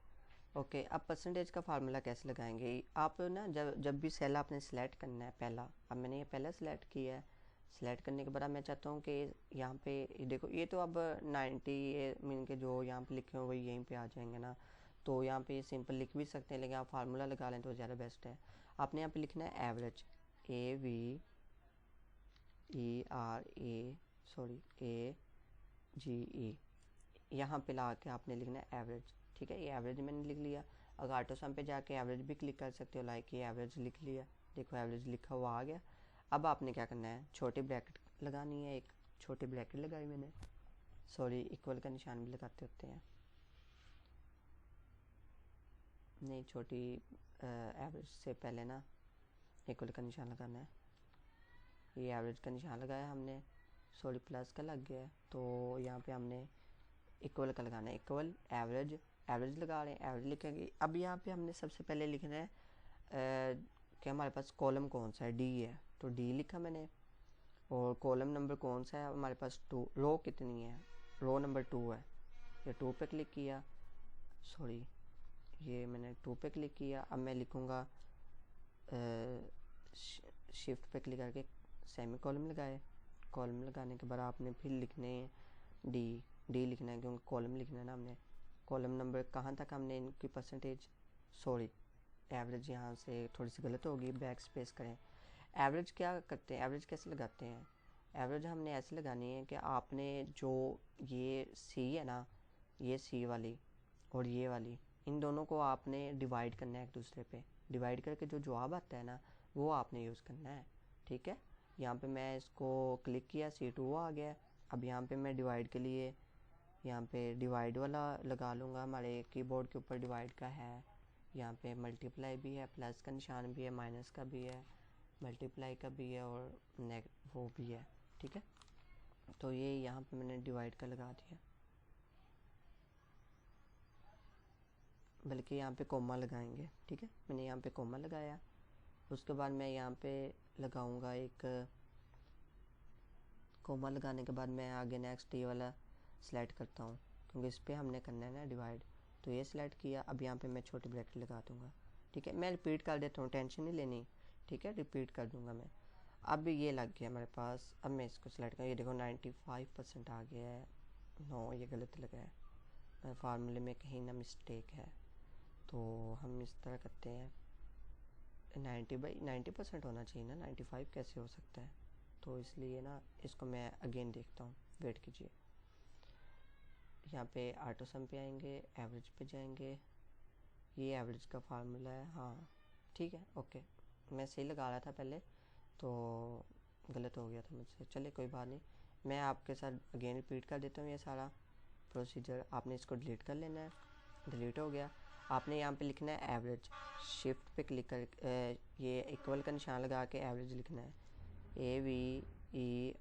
ओके, अब परसेंटेज का फार्मूला कैसे लगाएंगे, आप ना जब भी सेल आपने सेलेक्ट करना है पहला, अब मैंने ये पहला सेलेक्ट किया है, सेलेक्ट करने के बाद मैं चाहता हूँ कि यहाँ पे देखो, ये तो अब 90 मीन के जो यहाँ पे लिखे हुए वही यहीं पे आ जाएंगे ना, तो यहाँ पे सिंपल लिख भी सकते हैं, लेकिन आप फार्मूला लगा लें तो ज़्यादा बेस्ट है। आपने यहाँ पे लिखना है एवरेज, AVERAGE, यहाँ पे ला के आपने लिखना है एवरेज, ठीक है। ये एवरेज मैंने लिख लिया। अगर ऑटो सम पे जाके एवरेज भी क्लिक कर सकते हो, लाइक ये एवरेज लिख लिया, देखो एवरेज लिखा हुआ आ गया। अब आपने क्या करना है, छोटी ब्रैकेट लगानी है, एक छोटी ब्रैकेट लगाई मैंने, सॉरी इक्वल का निशान भी लगाते होते हैं, नहीं छोटी एवरेज से पहले ना इक्वल का निशान लगाना है। ये एवरेज का निशान लगाया हमने, सॉरी प्लस का लग गया है, तो यहाँ पे हमने इक्वल का लगाना है, इक्वल एवरेज, एवरेज लगा रहे हैं, एवरेज लिखेंगे। अब यहाँ पे हमने सबसे पहले लिखना है कि हमारे पास कॉलम कौन सा है, D है, तो D लिखा मैंने, और कॉलम नंबर कौन सा है हमारे पास 2, रो कितनी है, रो नंबर 2 है, ये 2 पे क्लिक किया, सॉरी ये मैंने 2 पे क्लिक किया। अब मैं लिखूँगा शिफ्ट पे क्लिक करके सेमी कॉलम लगाए, कॉलम लगाने के बाद आपने फिर लिखने डी लिखना है क्योंकि कॉलम लिखना है ना हमने। कॉलम नंबर कहाँ तक हमने इनकी परसेंटेज, सॉरी एवरेज यहाँ से थोड़ी सी गलत होगी, बैक स्पेस करें। एवरेज क्या करते हैं, एवरेज कैसे लगाते हैं, एवरेज हमने ऐसे लगानी है कि आपने जो ये सी है ना, ये सी वाली और ये वाली, इन दोनों को आपने डिवाइड करना है एक दूसरे पे, डिवाइड करके जो जवाब आता है ना वो आपने यूज़ करना है, ठीक है। यहाँ पे मैं इसको क्लिक किया, C2 आ गया। अब यहाँ पे मैं डिवाइड के लिए यहाँ पे डिवाइड वाला लगा लूँगा, हमारे कीबोर्ड के ऊपर डिवाइड का है, यहाँ पे मल्टीप्लाई भी है, प्लस का निशान भी है, माइनस का भी है, मल्टीप्लाई का भी है और वो भी है, ठीक है। तो ये यहाँ पे मैंने डिवाइड का लगा दिया, बल्कि यहाँ पे कोमा लगाएंगे, ठीक है, मैंने यहाँ पे कोमा लगाया। उसके बाद मैं यहाँ पे लगाऊंगा एक कोमा, लगाने के बाद मैं आगे नेक्स्ट ये वाला सेलेक्ट करता हूँ क्योंकि इस पर हमने करना है ना डिवाइड, तो ये सिलेक्ट किया। अब यहाँ पे मैं छोटी ब्रैकेट लगा दूँगा, ठीक है। मैं रिपीट कर देता हूँ, टेंशन नहीं लेनी, ठीक है, रिपीट कर दूँगा मैं। अब ये लग गया हमारे पास। अब मैं इसको सिलेक्ट कर, ये देखो 95% आ गया है, नो ये गलत लगा है, फार्मूले में कहीं ना मिस्टेक है, तो हम इस तरह करते हैं 90% होना चाहिए ना, 95 कैसे हो सकता है, तो इसलिए ना इसको मैं अगेन देखता हूँ, वेट कीजिए। यहाँ पे ऑटो सम पे आएंगे, एवरेज पे जाएंगे, ये एवरेज का फार्मूला है, हाँ ठीक है, ओके मैं सही लगा रहा था पहले, तो गलत हो गया था मुझसे, चले कोई बात नहीं। मैं आपके साथ अगेन रिपीट कर देता हूँ ये सारा प्रोसीजर। आपने इसको डिलीट कर लेना है, डिलीट हो गया। आपने यहाँ पे लिखना है एवरेज, शिफ्ट पे क्लिक कर ये इक्वल का निशान लगा के एवरेज लिखना है, AVERAGE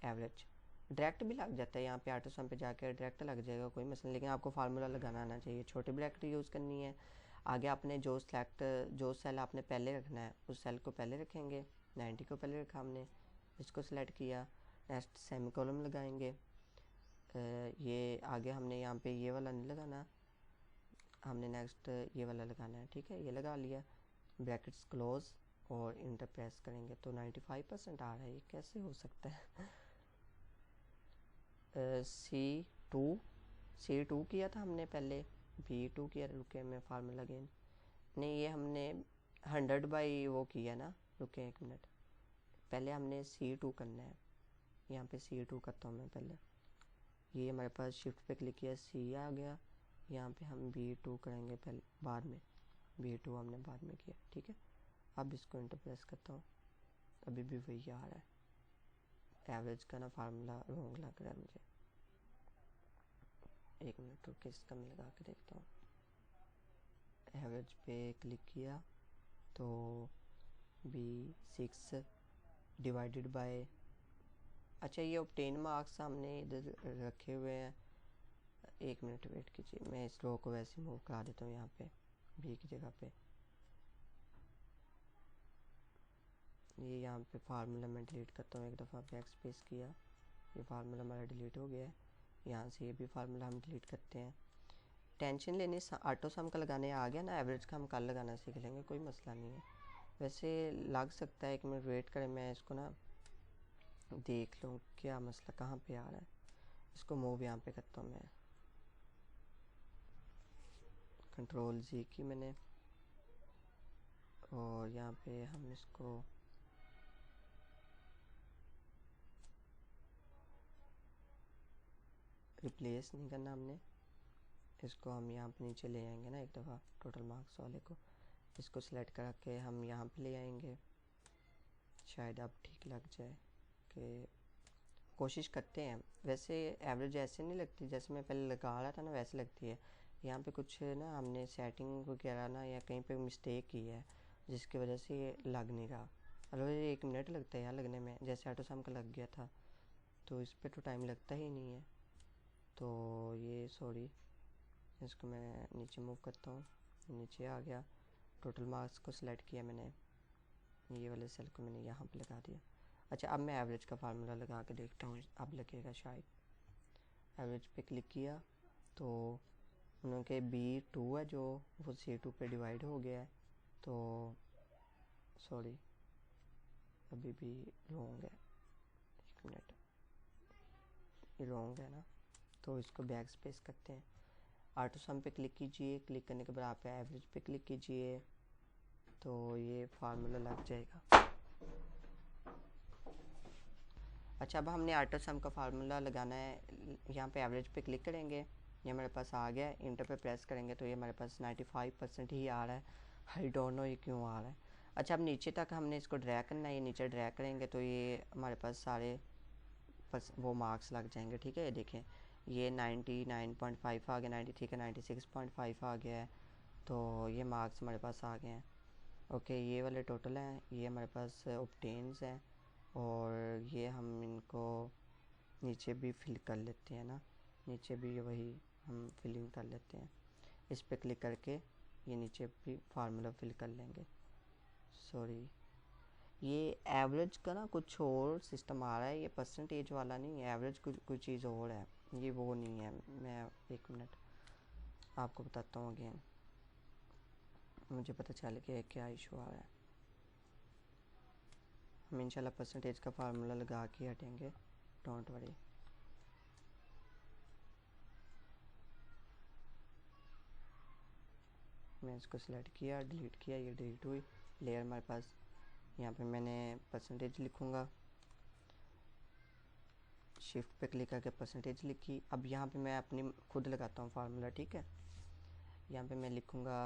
एवरेज। डायरेक्ट भी लग जाता है यहाँ पे, ऑटो सम पे जाकर डायरेक्ट लग जाएगा, कोई मसला नहीं, लेकिन आपको फार्मूला लगाना आना चाहिए। छोटी ब्रैकेट यूज़ करनी है। आगे आपने जो सेल आपने पहले रखना है उस सेल को पहले रखेंगे। 90 को पहले रखा हमने, इसको सेलेक्ट किया। नेक्स्ट सेमीकोलन लगाएंगे। ये आगे हमने यहाँ पे ये वाला नहीं लगाना, हमने नेक्स्ट ये वाला लगाना है, ठीक है। ये लगा लिया, ब्रैकेट्स क्लोज और इंटर प्रेस करेंगे तो 95% आ रहा है। ये कैसे हो सकता है? C2 किया था हमने पहले, B2 किया, रुके मैं फार्मूला अगेन, नहीं ये हमने 100 बाई वो किया ना, रुके एक मिनट, पहले हमने C2 करना है। यहाँ पे C2 करता हूँ मैं पहले। ये हमारे पास शिफ्ट पे क्लिक किया, C आ गया। यहाँ पे हम B2 करेंगे पहले, बाद में B2 हमने बाद में किया, ठीक है। अब इसको इंटर प्रेस करता हूँ, अभी भी वही आ रहा है। एवरेज का ना फार्मूला रॉन्ग लग रहा है मुझे, एक मिनट रुक के इसका मैं लगा के देखता हूँ। एवरेज पे क्लिक किया तो B6 डिवाइडेड बाय, अच्छा ये ऑब्टेन मार्क्स हमने इधर रखे हुए हैं। एक मिनट वेट कीजिए, मैं इस रो को वैसे मूव करा देता हूँ यहाँ पे B की जगह पे। ये यहाँ पे फार्मूला मैं डिलीट करता हूँ, एक दफ़ा बैक स्पेस किया, ये फार्मूला हमारा डिलीट हो गया है। यहाँ से ये भी फार्मूला हम डिलीट करते हैं। टेंशन लेने ऑटो सम का लगाने आ गया ना, एवरेज का हम कल लगाना सीख लेंगे, कोई मसला नहीं है। वैसे लग सकता है, एक मिनट वेट करें, मैं इसको ना देख लूँ क्या मसला कहाँ पे आ रहा है। इसको मूव यहाँ पे करता हूँ मैं, Ctrl+Z की मैंने, और यहाँ पे हम इसको रिप्लेस नहीं करना हमने, इसको हम यहाँ पे नीचे ले आएंगे ना एक दफ़ा टोटल मार्क्स वाले को, इसको सिलेक्ट करके हम यहाँ पे ले आएंगे। शायद अब ठीक लग जाए, कि कोशिश करते हैं। वैसे एवरेज ऐसे नहीं लगती जैसे मैं पहले लगा रहा था ना, वैसे लगती है। यहाँ पे कुछ ना हमने सेटिंग वगैरह ना या कहीं पे मिस्टेक की है, जिसकी वजह से ये लग नहीं रहा। अरे 1 मिनट लगता है यार लगने में, जैसे ऑटो सम का लग गया था, तो इस पर तो टाइम लगता ही नहीं है। तो ये सॉरी, इसको मैं नीचे मूव करता हूँ, नीचे आ गया। टोटल मार्क्स को सिलेक्ट किया मैंने, ये वाले सेल को मैंने यहाँ पे लगा दिया। अच्छा अब मैं एवरेज का फार्मूला लगा के देखता हूँ, अब लगेगा शायद। एवरेज पे क्लिक किया तो उनके B2 है जो वो C2 पे डिवाइड हो गया है, तो सॉरी अभी भी रॉन्ग है, एक मिनट, ये रॉन्ग है ना, तो इसको बैक स्पेस करते हैं। ऑटो सम पे क्लिक कीजिए, क्लिक करने के बाद आप एवरेज पे क्लिक कीजिए तो ये फार्मूला लग जाएगा। अच्छा अब हमने ऑटो सम का फार्मूला लगाना है, यहाँ पे एवरेज पे क्लिक करेंगे, ये हमारे पास आ गया। इंटर पे प्रेस करेंगे तो ये हमारे पास 95% ही आ रहा है। आई डोंट नो ये क्यों आ रहा है। अच्छा अब नीचे तक हमने इसको ड्रैग करना है, ये नीचे ड्रैग करेंगे तो ये हमारे पास सारे वो मार्क्स लग जाएंगे, ठीक है। ये देखें ये 99.5 आ गया, 93 का 96.5 आ गया है, तो ये मार्क्स हमारे पास आ गए हैं। ओके ये वाले टोटल हैं, ये हमारे पास ऑब्टेन्स हैं, और ये हम इनको नीचे भी फिल कर लेते हैं ना, नीचे भी वही हम फिलिंग कर लेते हैं। इस पर क्लिक करके ये नीचे भी फार्मूला फिल कर लेंगे। सॉरी ये एवरेज का ना कुछ और सिस्टम आ रहा है, ये परसेंटेज वाला नहीं है, एवरेज कुछ चीज़ और है, ये वो नहीं है। मैं एक मिनट आपको बताता हूँ अगेन, मुझे पता चल गया क्या इशू आ रहा है। हम इंशाल्लाह परसेंटेज का फार्मूला लगा के हटेंगे, डोंट वरी। मैं इसको सिलेक्ट किया, डिलीट किया, ये डिलीट हुई लेयर हमारे पास। यहाँ पे मैंने परसेंटेज लिखूँगा, शिफ्ट पे क्लिक करके परसेंटेज लिखी। अब यहाँ पे मैं अपनी खुद लगाता हूँ फार्मूला, ठीक है। यहाँ पे मैं लिखूँगा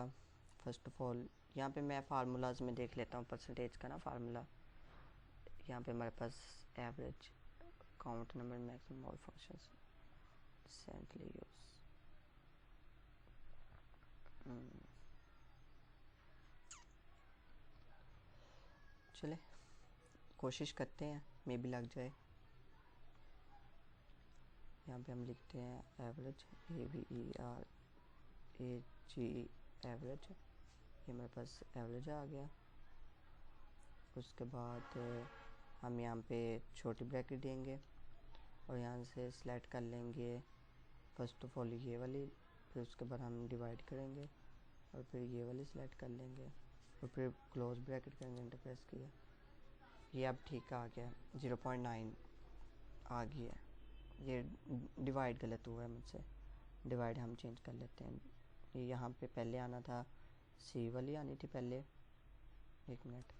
फर्स्ट ऑफ ऑल यहाँ पे मैं फार्मूलाज में देख लेता हूँ परसेंटेज का ना फार्मूला। यहाँ पे हमारे पास average count number maximum all functions recently use. चले कोशिश करते हैं, मे भी लग जाए। यहाँ पे हम लिखते हैं एवरेज, AVERAGE एवरेज। ये मेरे पास एवरेज आ गया। उसके बाद हम यहाँ पे छोटी ब्रैकेट देंगे और यहाँ से सिलेक्ट कर लेंगे फर्स्ट ऑफ ऑल ये वाली, फिर उसके बाद हम डिवाइड करेंगे और फिर ये वाली सिलेक्ट कर लेंगे और फिर क्लोज ब्रैकेट करेंगे, एंटर प्रेस किया। ये अब ठीक आ गया, 0.9 आ गया। ये डिवाइड गलत हुआ है मुझसे, डिवाइड हम चेंज कर लेते हैं। ये यहाँ पे पहले आना था, सी वाली आनी थी पहले। एक मिनट,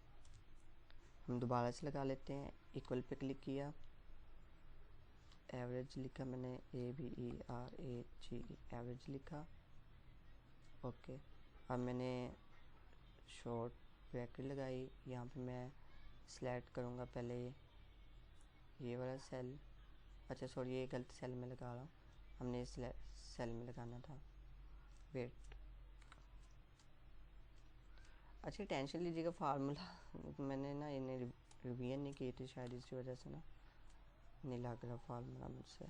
हम दोबारा से लगा लेते हैं। इक्वल पे क्लिक किया, एवरेज लिखा मैंने, AVERAGE एवरेज लिखा। ओके, अब मैंने शॉर्ट ब्रैकेट लगाई। यहाँ पे मैं सिलेक्ट करूँगा पहले ये वाला सेल। अच्छा सॉरी, ये गलत सेल में लगा रहा हूँ, हमने इस सेल में लगाना था। वेट, अच्छा टेंशन लीजिएगा, फार्मूला मैंने ना इन्हें रिवीजन नहीं की थी, शायद इसी वजह से ना नहीं लग रहा फार्मूला मुझसे।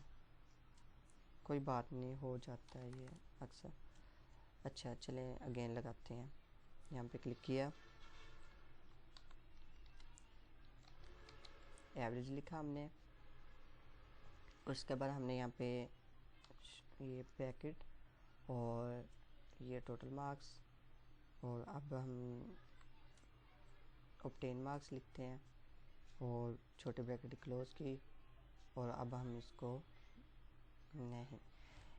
कोई बात नहीं, हो जाता है ये अक्सर। अच्छा चलें अगेन लगाते हैं। यहाँ पे क्लिक किया, एवरेज लिखा हमने। उसके बाद हमने यहाँ पे ये ब्रैकेट और ये टोटल मार्क्स, और अब हम ऑब्टेन मार्क्स लिखते हैं और छोटे ब्रैकेट क्लोज की। और अब हम इसको, नहीं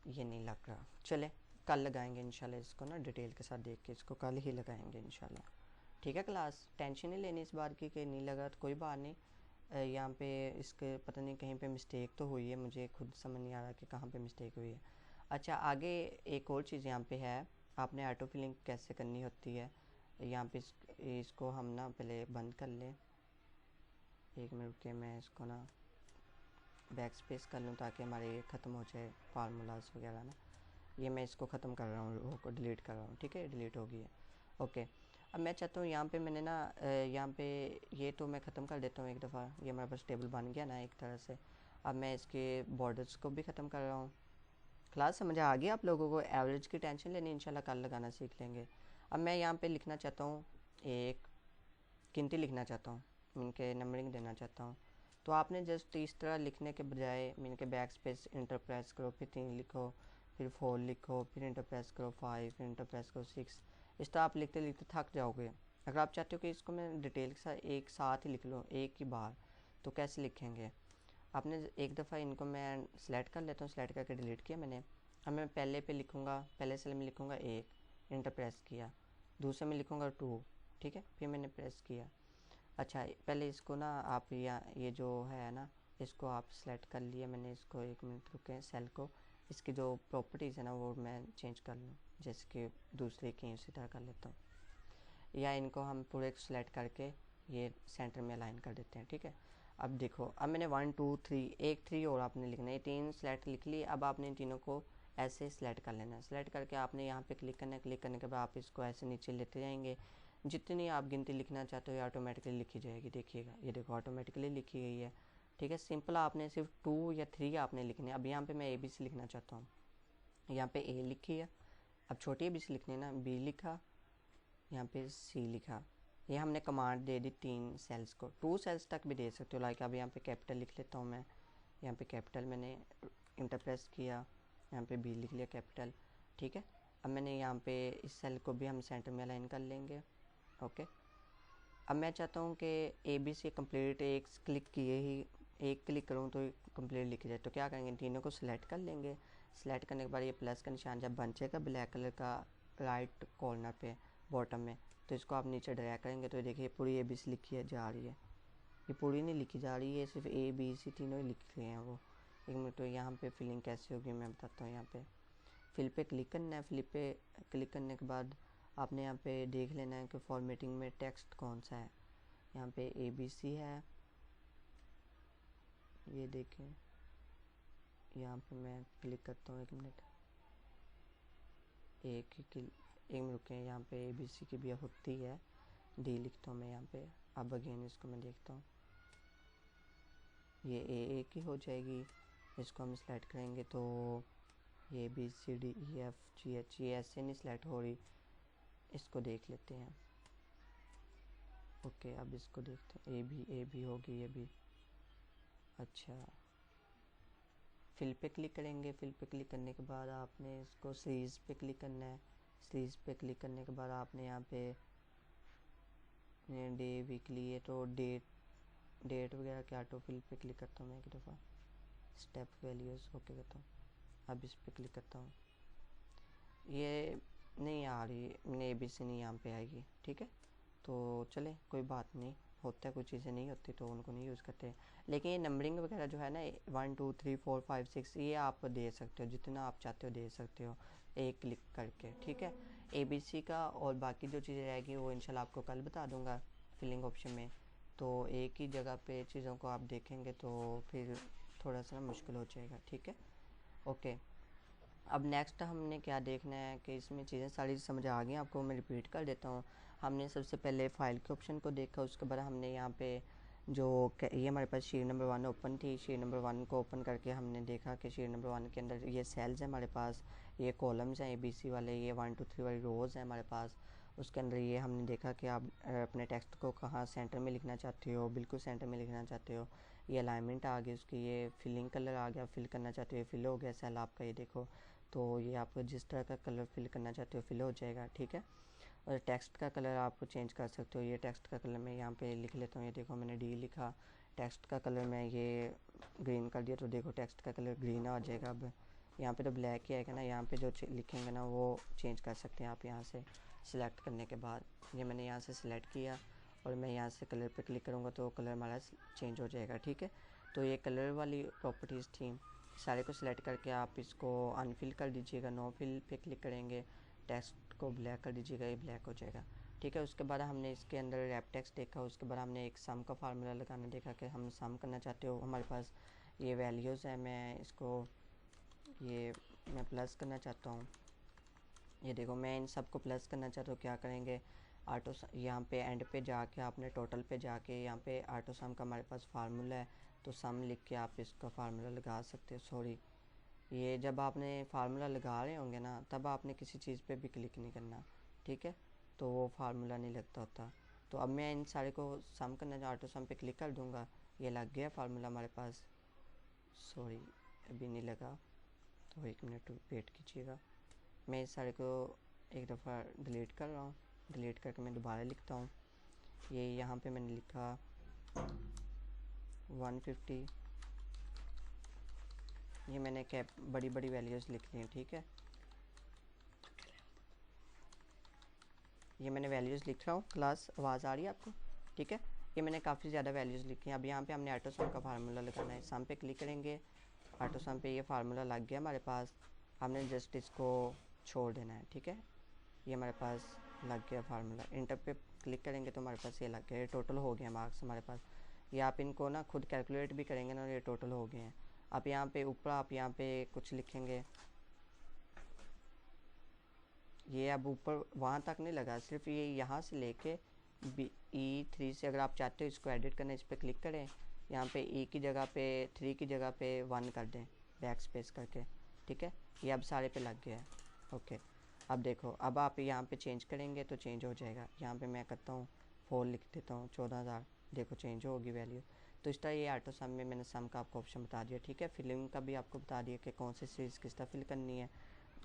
ये नहीं लग रहा, चले कल लगाएंगे इंशाल्लाह इसको ना, डिटेल के साथ देख के इसको कल ही लगाएंगे इंशाल्लाह। ठीक है क्लास, टेंशन नहीं लेनी इस बार की कि नहीं लगा तो कोई बात नहीं। यहाँ पे इसके पता नहीं कहीं पे मिस्टेक तो हुई है, मुझे खुद समझ नहीं आ रहा कि कहाँ पे मिस्टेक हुई है। अच्छा आगे एक और चीज़ यहाँ पे है, आपने ऑटो फिलिंग कैसे करनी होती है। यहाँ पे इसको हम ना पहले बंद कर लें। एक मिनट के, मैं इसको ना बैक स्पेस कर लूँ ताकि हमारे ये ख़त्म हो जाए फार्मूलाज वगैरह ना। ये मैं इसको ख़त्म कर रहा हूँ, रो को डिलीट कर रहा हूँ। ठीक है, डिलीट हो गई है। ओके, अब मैं चाहता हूँ यहाँ पे मैंने ना यहाँ पे ये तो मैं ख़त्म कर देता हूँ एक दफ़ा। ये हमारे पास टेबल बन गया ना एक तरह से। अब मैं इसके बॉर्डर्स को भी ख़त्म कर रहा हूँ। क्लास समझ आ गया आप लोगों को, एवरेज की टेंशन लेनी इंशाल्लाह कल लगाना सीख लेंगे। अब मैं यहाँ पे लिखना चाहता हूँ, एक गिनती लिखना चाहता हूँ, इनके नंबरिंग देना चाहता हूँ। तो आपने जस्ट इस तरह लिखने के बजाय इनके बैक स्पेस इंटर प्रेस करो, फिर 3 लिखो, फिर 4 लिखो, फिर इंटर प्रेस करो 5, फिर इंटर प्रेस करो 6। इस तरह आप लिखते लिखते थक जाओगे। अगर आप चाहते हो कि इसको मैं डिटेल के साथ एक साथ ही लिख लूँ एक ही बार, तो कैसे लिखेंगे। आपने एक दफ़ा इनको मैं सेलेक्ट कर लेता हूँ, सेलेक्ट करके डिलीट किया मैंने। अब मैं पहले पे लिखूँगा, पहले सेल में लिखूँगा 1, इंटर प्रेस किया। दूसरे में लिखूँगा 2, ठीक है, फिर मैंने प्रेस किया। अच्छा पहले इसको ना आप ये जो है ना, इसको आप सेलेक्ट कर लिया मैंने। इसको एक मिनट रुके, सेल को इसकी जो प्रॉपर्टीज़ है ना वो मैं चेंज कर लूँ, जैसे कि दूसरे की उसी तरह कर लेता हूँ। या इनको हम पूरे सेलेक्ट करके ये सेंटर में अलाइन कर देते हैं। ठीक है, अब देखो, अब मैंने 1 2 3 एक 3 और आपने लिखना है, 3 सेलेक्ट लिख ली। अब आपने इन तीनों को ऐसे सेलेक्ट कर लेना है। सेलेक्ट करके आपने यहाँ पे क्लिक करना है। क्लिक करने के बाद आप इसको ऐसे नीचे लेते जाएंगे। जितनी आप गिनती लिखना चाहते हो ये ऑटोमेटिकली लिखी जाएगी। देखिएगा, ये देखो ऑटोमेटिकली लिखी गई है। ठीक है, सिंपल आपने सिर्फ 2 या 3 आपने लिखने। अब यहाँ पे मैं ABC लिखना चाहता हूँ, यहाँ पे A लिखी है। अब छोटी ABC लिखनी है ना, B लिखा, यहाँ पे C लिखा। ये हमने कमांड दे दी 3 सेल्स को, 2 सेल्स तक भी दे सकते हो। लाइक अब यहाँ पे कैपिटल लिख लेता हूँ मैं, यहाँ पे कैपिटल मैंने इंटर प्रेस किया, यहाँ पे B लिख लिया कैपिटल। ठीक है, अब मैंने यहाँ पे इस सेल को भी हम सेंटर में अलाइन कर लेंगे। ओके, अब मैं चाहता हूँ कि ABC कंप्लीट एक क्लिक किए ही, एक क्लिक करूँ तो कंप्लीट लिख जाए। तो क्या करेंगे, तीनों को सिलेक्ट कर लेंगे। सिलेक्ट करने के बाद ये प्लस का निशान जब बन जाएगा ब्लैक कलर का राइट कॉर्नर पे बॉटम में, तो इसको आप नीचे ड्रैग करेंगे तो देखिए पूरी ABC लिखी है जा रही है। ये पूरी नहीं लिखी जा रही है, सिर्फ ABC तीनों ही लिख रहे हैं वो। एक मिनट, तो यहाँ पे फिलिंग कैसे होगी मैं बताता हूँ। यहाँ पे फिल पे क्लिक करना है। फिल पे क्लिक करने के बाद आपने यहाँ पे देख लेना है कि फॉर्मेटिंग में टेक्स्ट कौन सा है। यहाँ पे ABC है, ये देखें। यहाँ पे मैं क्लिक करता हूँ, 1 मिनट, एक मिनट रुकें। यहाँ पे ABC की भी होती है, D लिखता हूँ मैं यहाँ पे। अब अगेन इसको मैं देखता हूँ, ये AA की हो जाएगी। इसको हम सिलेक्ट करेंगे तो ये ABCDEFGH ये ऐसे नहीं सिलेक्ट हो रही। इसको देख लेते हैं। ओके, अब इसको देखते हैं। AB होगी ये भी। अच्छा, फिल पे क्लिक करेंगे। फिल पे क्लिक करने के बाद आपने इसको सीरीज़ पे क्लिक करना है। सीरीज़ पे क्लिक करने के बाद आपने यहाँ पे डे वीकली है तो डेट वगैरह क्या, ऑटो फिल पे क्लिक करता हूँ मैं एक दफ़ा। स्टेप वैल्यूज़ ओके करता हूँ। अब इस पे क्लिक करता हूँ, ये नहीं आ रही, मैंने ABC नहीं यहाँ पे आएगी। ठीक है, तो चले कोई बात नहीं, होता है, कुछ चीज़ें नहीं होती तो उनको नहीं यूज़ करते। लेकिन ये नंबरिंग वगैरह जो है ना, 1 2 3 4 5 6 ये आप दे सकते हो, जितना आप चाहते हो दे सकते हो एक क्लिक करके। ठीक है, ABC का और बाकी जो चीज़ें रहेगी वो इंशाल्लाह आपको कल बता दूंगा फिलिंग ऑप्शन में। तो एक ही जगह पे चीज़ों को आप देखेंगे तो फिर थोड़ा सा मुश्किल हो जाएगा। ठीक है, ओके। अब नेक्स्ट हमने क्या देखना है कि इसमें चीज़ें सारी समझ आ गई आपको, मैं रिपीट कर देता हूँ। हमने सबसे पहले फ़ाइल के ऑप्शन को देखा, उसके बाद हमने यहाँ पे जो ये हमारे पास शीट नंबर 1 ओपन थी। शीट नंबर 1 को ओपन करके हमने देखा कि शीट नंबर 1 के अंदर ये सेल्स हैं हमारे पास, ये कॉलम्स हैं ABC वाले, ये 1 2 3 वाली रोज़ हैं हमारे पास। उसके अंदर ये हमने देखा कि आप अपने टेक्स्ट को कहाँ सेंटर में लिखना चाहते हो, बिल्कुल सेंटर में लिखना चाहते हो। ये अलाइनमेंट आ गई उसकी, ये फिलिंग कलर आ गया, फिल करना चाहते हो फिल हो गया सेल आपका, ये देखो। तो ये आप जिस तरह का कलर फिल करना चाहते हो फिल हो जाएगा। ठीक है, और टेक्स्ट का कलर आप चेंज कर सकते हो। ये टेक्स्ट का कलर मैं यहाँ पे लिख लेता हूँ, ये देखो मैंने D लिखा। टेक्स्ट का कलर मैं ये ग्रीन कर दिया तो देखो टेक्स्ट का कलर ग्रीन आ जाएगा। अब यहाँ पे तो ब्लैक ही आएगा ना, यहाँ पे जो लिखेंगे ना वो चेंज कर सकते हैं आप यहाँ से सिलेक्ट करने के बाद। ये मैंने यहाँ से सिलेक्ट किया और मैं यहाँ से कलर पे क्लिक करूँगा तो कलर हमारा चेंज हो जाएगा। ठीक है, तो ये कलर वाली प्रॉपर्टीज़ थी। सारे को सिलेक्ट करके आप इसको अनफिल कर दीजिएगा, नो फिल पे क्लिक करेंगे, टेक्स्ट को ब्लैक कर दीजिएगा, ये ब्लैक हो जाएगा। ठीक है, उसके बाद हमने इसके अंदर रैप टेक्स्ट देखा। उसके बाद हमने एक सम का फार्मूला लगाना देखा कि हम सम करना चाहते हो। हमारे पास ये वैल्यूज़ है, मैं इसको ये मैं प्लस करना चाहता हूँ। ये देखो मैं इन सब को प्लस करना चाहता हूँ। क्या करेंगे, ऑटो यहाँ पे एंड पे जाके आपने टोटल पे जाके यहाँ पे ऑटो सम का हमारे पास फार्मूला है, तो सम लिख के आप इसका फार्मूला लगा सकते हो। सॉरी, ये जब आपने फार्मूला लगा रहे होंगे ना तब आपने किसी चीज़ पे भी क्लिक नहीं करना। ठीक है, तो वो फार्मूला नहीं लगता होता। तो अब मैं इन सारे को सम करना, ऑटो सम पे क्लिक कर दूंगा, ये लग गया फार्मूला हमारे पास। सॉरी, अभी नहीं लगा, तो 1 मिनट वेट कीजिएगा। मैं इस सारे को एक दफ़ा डिलीट कर रहा हूँ, डिलीट करके मैं दोबारा लिखता हूँ। ये यहाँ पे मैंने लिखा 150, ये मैंने कैप बड़ी बड़ी वैल्यूज़ लिख ली हैं। ठीक है, ये मैंने वैल्यूज़ लिख रहा हूँ, क्लास आवाज़ आ रही है आपको? ठीक है, ये मैंने काफ़ी ज़्यादा वैल्यूज़ लिखी हैं। अब यहाँ पे हमने ऑटो सम का फार्मूला लगाना है। सम पे क्लिक करेंगे, ऑटो सम पे ये फार्मूला लग गया हमारे पास। हमने जस्ट इसको छोड़ देना है। ठीक है, ये हमारे पास लग गया फार्मूला। इंटर पे क्लिक करेंगे तो हमारे पास ये लग गया, ये टोटल हो गया मार्क्स हमारे पास। ये आप इनको ना खुद कैलकुलेट भी करेंगे ना, ये टोटल हो गए हैं। अब यहाँ पे ऊपर आप यहाँ पे कुछ लिखेंगे, ये अब ऊपर वहाँ तक नहीं लगा, सिर्फ ये यहाँ से लेके E3 से अगर आप चाहते हो इसको एडिट करना, इस पर क्लिक करें। यहाँ पे E की जगह पे 3 की जगह पे 1 कर दें बैक स्पेस करके। ठीक है, ये अब सारे पे लग गया है। ओके, अब देखो, अब आप यहाँ पे चेंज करेंगे तो चेंज हो जाएगा। यहाँ पे मैं करता हूँ 4 लिख देता हूँ, 14,000, देखो चेंज होगी वैल्यू। तो इस तरह ये ऑटो सम में मैंने सम का आपको ऑप्शन बता दिया। ठीक है, फिलिंग का भी आपको बता दिया कि कौन सी सीरीज़ किस तरह फिल करनी है।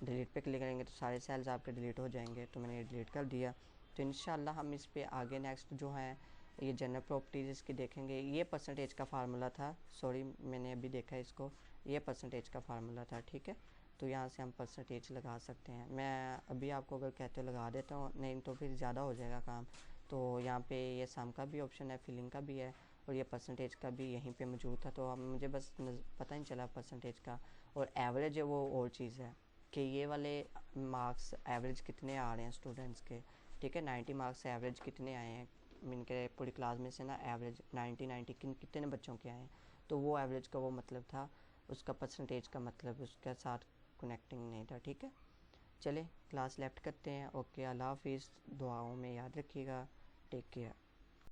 डिलीट पे क्लिक करेंगे तो सारे सेल्स आपके डिलीट हो जाएंगे, तो मैंने ये डिलीट कर दिया। तो इंशाल्लाह हम इस पे आगे नेक्स्ट जो है ये जनरल प्रॉपर्टीज़ इसकी देखेंगे। ये परसेंटेज का फार्मूला था, सॉरी मैंने अभी देखा इसको, ये परसेंटेज का फार्मूला था। ठीक है, तो यहाँ से हम परसेंटेज लगा सकते हैं। मैं अभी आपको अगर कहते हो लगा देता हूँ, नहीं तो फिर ज़्यादा हो जाएगा काम। तो यहाँ पे ये सम का भी ऑप्शन है, फिलिंग का भी है, और ये परसेंटेज का भी यहीं पे मौजूद था। तो अब मुझे बस पता नहीं चला परसेंटेज का, और एवरेज है वो और चीज़ है। कि ये वाले मार्क्स एवरेज कितने आ रहे हैं स्टूडेंट्स के, ठीक है। 90 मार्क्स एवरेज कितने आए हैं, मीन के पूरी क्लास में से ना एवरेज 90 कितने बच्चों के आए हैं। तो वो एवरेज का वो मतलब था, उसका परसेंटेज का मतलब उसके साथ कनेक्टिंग नहीं था, ठीक है। चले क्लास लेफ्ट करते हैं। ओके, अल्लाह हाफिज़, दुआओं में याद रखिएगा, टेक केयर।